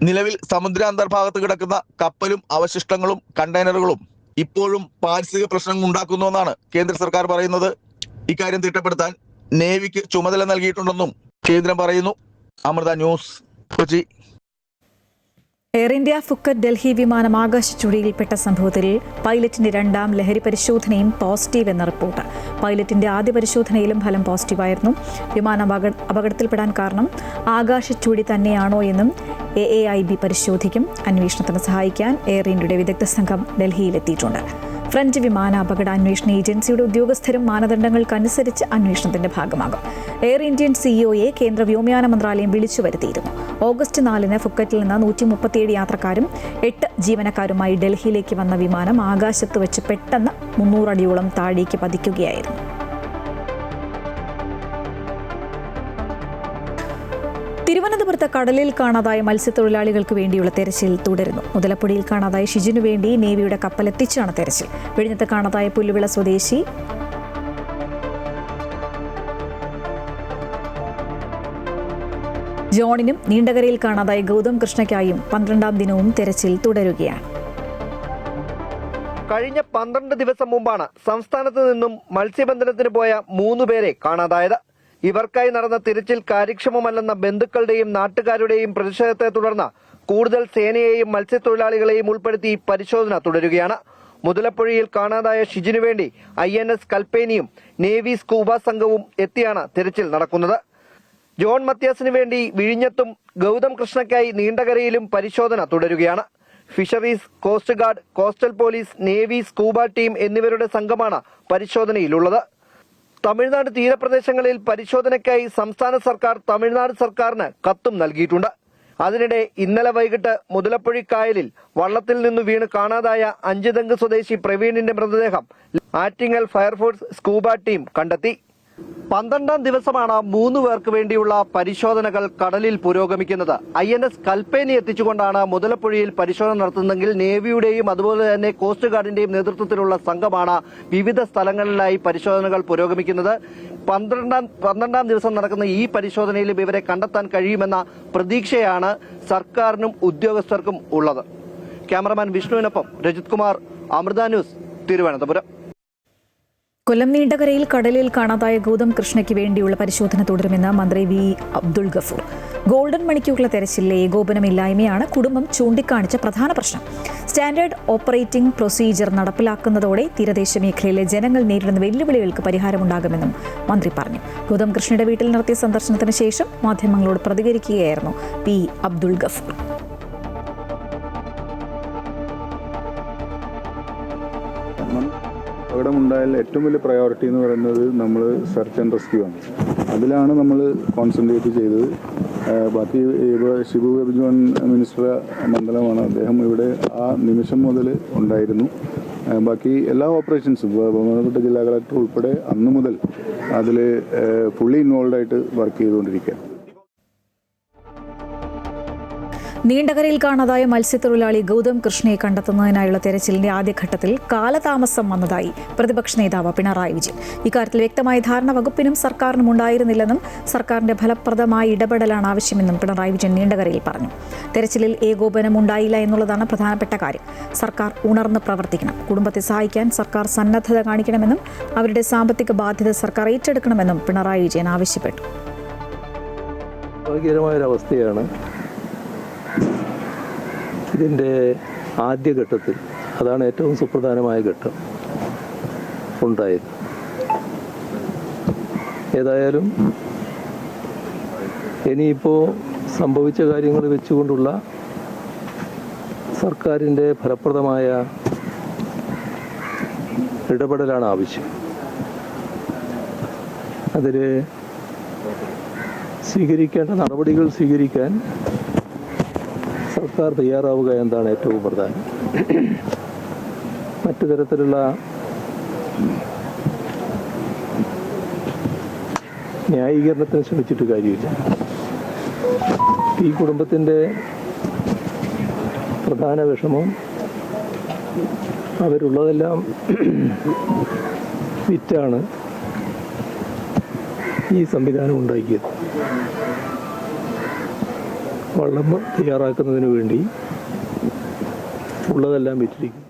Speaker 8: നിലവിൽ സമുദ്ര അന്തർഭാഗത്ത് കിടക്കുന്ന കപ്പലും അവശിഷ്ടങ്ങളും കണ്ടെയ്നറുകളും ഇപ്പോഴും പാരിസ്ഥിതിക പ്രശ്നങ്ങൾ ഉണ്ടാക്കുന്നുവെന്നാണ് കേന്ദ്ര സർക്കാർ പറയുന്നത്. ഇക്കാര്യം തിട്ടപ്പെടുത്താൻ നേവിക്ക് ചുമതല നൽകിയിട്ടുണ്ടെന്നും കേന്ദ്രം പറയുന്നു. Amrita news, Kochi.
Speaker 1: Air India Phuket Delhi വിമാനം ആകാശച്ചുഴിയിൽപ്പെട്ട സംഭവത്തിൽ പൈലറ്റിന്റെ 2ാം ലഹരി പരിശോധനയും പോസിറ്റീവ് എന്ന റിപ്പോർട്ട്. പൈലറ്റിന്റെ ആദ്യ പരിശോധനയിലും ഫലം പോസിറ്റീവായിരുന്നു. വിമാനം അപകടത്തിൽപ്പെടാൻ കാരണം ആകാശച്ചുഴി തന്നെയാണോ എന്നും AAIB പരിശോധിക്കും. അന്വേഷണത്തിന് സഹായിക്കാൻ എയർ ഇന്ത്യയുടെ വിദഗ്ധ സംഘം ഡൽഹിയിലെത്തിയിട്ടുണ്ട്. ഫ്രഞ്ച് വിമാന അപകട അന്വേഷണ ഏജൻസിയുടെ ഉദ്യോഗസ്ഥരും മാനദണ്ഡങ്ങൾക്കനുസരിച്ച് അന്വേഷണത്തിന്റെ ഭാഗമാകും. എയർ ഇന്ത്യൻ CEOയെ കേന്ദ്ര വ്യോമയാന മന്ത്രാലയം വിളിച്ചു വരുത്തിയിരുന്നു. ഓഗസ്റ്റ് 4-ന് ഫുക്കറ്റിൽ നിന്ന് 137 യാത്രക്കാരും 8 ജീവനക്കാരുമായി ഡൽഹിയിലേക്ക് വന്ന വിമാനം ആകാശത്ത് വെച്ച് പെട്ടെന്ന് 300 അടിയോളം താഴേക്ക് പതിക്കുകയായിരുന്നു. തിരുവനന്തപുരത്ത് കടലിൽ കാണാതായ മത്സ്യത്തൊഴിലാളികൾക്ക് വേണ്ടിയുള്ള തെരച്ചിൽ തുടരുന്നു. മുതലപ്പുഴയിൽ കാണാതായ ഷിജിനു വേണ്ടി നേവിയുടെ കപ്പലെത്തിച്ചാണ് തെരച്ചിൽ. വിഴിഞ്ഞത്ത് കാണാതായ പുല്ലുവിള സ്വദേശി ജോണിനും നീണ്ടകരയിൽ കാണാതായ ഗൗതം കൃഷ്ണയ്ക്കായും 12ാം ദിനവും തെരച്ചിൽ തുടരുകയാണ്.
Speaker 5: കഴിഞ്ഞ 12 ദിവസം മുമ്പാണ് സംസ്ഥാനത്ത് നിന്നും മത്സ്യബന്ധനത്തിന് പോയ 3 പേരെ കാണാതായത്. ഇവർക്കായി നടന്ന തിരച്ചിൽ കാര്യക്ഷമമല്ലെന്ന ബന്ധുക്കളുടെയും നാട്ടുകാരുടെയും പ്രതിഷേധത്തെ തുടർന്ന് കൂടുതൽ സേനയെയും മത്സ്യത്തൊഴിലാളികളെയും ഉൾപ്പെടുത്തി പരിശോധന തുടരുകയാണ്. മുതലപ്പുഴയിൽ കാണാതായ ഷിജിനു വേണ്ടി INS കൽപ്പേനിയും നേവി സ്കൂബ സംഘവും എത്തിയാണ് തിരച്ചിൽ നടക്കുന്നത്. ജോൺ മത്യാസിന് വേണ്ടി വിഴിഞ്ഞത്തും ഗൗതം കൃഷ്ണയ്ക്കായി നീണ്ടകരയിലും പരിശോധന തുടരുകയാണ്. Fisheries, coast guard, coastal police, navy, scuba team എന്നിവരുടെ സംഘമാണ് പരിശോധനയിലുള്ളത്. തമിഴ്നാട് തീരപ്രദേശങ്ങളിൽ പരിശോധനയ്ക്കായി സംസ്ഥാന സർക്കാർ തമിഴ്നാട് സർക്കാരിന് കത്തും നൽകിയിട്ടുണ്ട്. അതിനിടെ ഇന്നലെ വൈകിട്ട് മുതലപ്പുഴക്കായലിൽ വള്ളത്തിൽ നിന്നു വീണ് കാണാതായ 5 സ്വദേശി പ്രവീണിന്റെ മൃതദേഹം ആറ്റിങ്ങൽ ഫയർഫോഴ്സ് സ്കൂബ ടീം കണ്ടെത്തി. 12ാം ദിവസമാണ് 3 പേർക്ക് വേണ്ടിയുള്ള പരിശോധനകൾ കടലിൽ പുരോഗമിക്കുന്നത്. INS കൽപ്പേനി എത്തിച്ചുകൊണ്ടാണ് മുതലപ്പുഴയിൽ പരിശോധന നടത്തുന്നതെങ്കിൽ നേവിയുടെയും അതുപോലെ തന്നെ കോസ്റ്റ് ഗാർഡിന്റെയും നേതൃത്വത്തിലുള്ള സംഘമാണ് വിവിധ സ്ഥലങ്ങളിലായി പരിശോധനകൾ പുരോഗമിക്കുന്നത്. 12ാം ദിവസം നടക്കുന്ന ഈ പരിശോധനയിലും ഇവരെ കണ്ടെത്താൻ കഴിയുമെന്ന പ്രതീക്ഷയാണ് സർക്കാരിനും ഉദ്യോഗസ്ഥർക്കും ഉള്ളത്. ക്യാമറമാൻ വിഷ്ണുവിനൊപ്പം രജിത് കുമാർ, അമൃത ന്യൂസ്, തിരുവനന്തപുരം.
Speaker 1: കൊല്ലം നീണ്ടകരയിൽ കടലിൽ കാണാതായ ഗൗതം കൃഷ്ണയ്ക്ക് വേണ്ടിയുള്ള പരിശോധന തുടരുമെന്ന് മന്ത്രി V. അബ്ദുൾ ഗഫൂർ. ഗോൾഡൻ മണിക്കുള്ള തെരച്ചിലിലെ ഏകോപനമില്ലായ്മയാണ് കുടുംബം ചൂണ്ടിക്കാണിച്ച പ്രധാന പ്രശ്നം. സ്റ്റാൻഡേർഡ് ഓപ്പറേറ്റിംഗ് പ്രൊസീജിയർ നടപ്പിലാക്കുന്നതോടെ തീരദേശ മേഖലയിലെ ജനങ്ങൾ നേരിടുന്ന വെല്ലുവിളികൾക്ക് പരിഹാരമുണ്ടാകുമെന്നും മന്ത്രി പറഞ്ഞു. ഗൗതം കൃഷ്ണയുടെ വീട്ടിൽ നടത്തിയ സന്ദർശനത്തിന് ശേഷം മാധ്യമങ്ങളോട് പ്രതികരിക്കുകയായിരുന്നു V. അബ്ദുൾ ഗഫൂർ.
Speaker 4: അപകടമുണ്ടായാൽ ഏറ്റവും വലിയ പ്രയോറിറ്റി എന്ന് പറയുന്നത് നമ്മൾ സെർച്ച് ആൻഡ് റെസ്ക്യൂ ആണ്. അതിലാണ് നമ്മൾ കോൺസെൻട്രേറ്റ് ചെയ്തത്. ബാക്കി ഷിബു ബേബി ജോൺ മിനിസ്റ്റർ മണ്ഡലമാണ്, അദ്ദേഹം ഇവിടെ ആ നിമിഷം മുതൽ ഉണ്ടായിരുന്നു. ബാക്കി എല്ലാ ഓപ്പറേഷൻസും ബഹുമാനപ്പെട്ട ജില്ലാ കളക്ടർ ഉൾപ്പെടെ അന്നു മുതൽ അതിൽ ഫുള്ളി ഇൻവോൾവ് ആയിട്ട് വർക്ക് ചെയ്തുകൊണ്ടിരിക്കുക.
Speaker 1: നീണ്ടകരയിൽ കാണാതായ മത്സ്യത്തൊഴിലാളി ഗൗതം കൃഷ്ണയെ കണ്ടെത്തുന്നതിനായുള്ള തെരച്ചിലിന്റെ ആദ്യഘട്ടത്തിൽ കാലതാമസം വന്നതായി പ്രതിപക്ഷ നേതാവ് പിണറായി വിജയൻ. ഇക്കാര്യത്തിൽ വ്യക്തമായ ധാരണ വകുപ്പിനും സർക്കാരിനും ഉണ്ടായിരുന്നില്ലെന്നും സർക്കാരിന്റെ ഫലപ്രദമായ ഇടപെടലാണ് ആവശ്യമെന്നും പിണറായി വിജയൻ നീണ്ടകരയിൽ പറഞ്ഞു. തെരച്ചിലിൽ ഏകോപനം ഉണ്ടായില്ല എന്നുള്ളതാണ് പ്രധാനപ്പെട്ട കാര്യം. സർക്കാർ ഉണർന്ന് പ്രവർത്തിക്കണം. കുടുംബത്തെ സഹായിക്കാൻ സർക്കാർ സന്നദ്ധത കാണിക്കണമെന്നും അവരുടെ സാമ്പത്തിക ബാധ്യത സർക്കാർ ഏറ്റെടുക്കണമെന്നും പിണറായി വിജയൻ ആവശ്യപ്പെട്ടു.
Speaker 15: ഭാഗ്യകരമായൊരവസ്ഥയാണ് ഇതിൻ്റെ ആദ്യഘട്ടത്തിൽ, അതാണ് ഏറ്റവും സുപ്രധാനമായ ഘട്ടം ഉണ്ടായത്. ഏതായാലും ഇനിയിപ്പോൾ സംഭവിച്ച കാര്യങ്ങൾ വെച്ചുകൊണ്ടുള്ള സർക്കാരിൻ്റെ ഫലപ്രദമായ ഇടപെടലാണ് ആവശ്യം. അതിൽ സ്വീകരിക്കേണ്ട നടപടികൾ സ്വീകരിക്കാൻ സർക്കാർ തയ്യാറാവുക എന്നതാണ് ഏറ്റവും പ്രധാനം. മറ്റു തരത്തിലുള്ള ന്യായീകരണത്തിന് ശ്രമിച്ചിട്ട് കാര്യമില്ല. ഈ കുടുംബത്തിൻ്റെ പ്രധാന വിഷമം അവരുള്ളതെല്ലാം വിറ്റാണ് ഈ സംവിധാനം ഉണ്ടാക്കിയത്. വള്ളം തയ്യാറാക്കുന്നതിന് വേണ്ടി ഉള്ളതെല്ലാം വിറ്റിരിക്കുന്നു.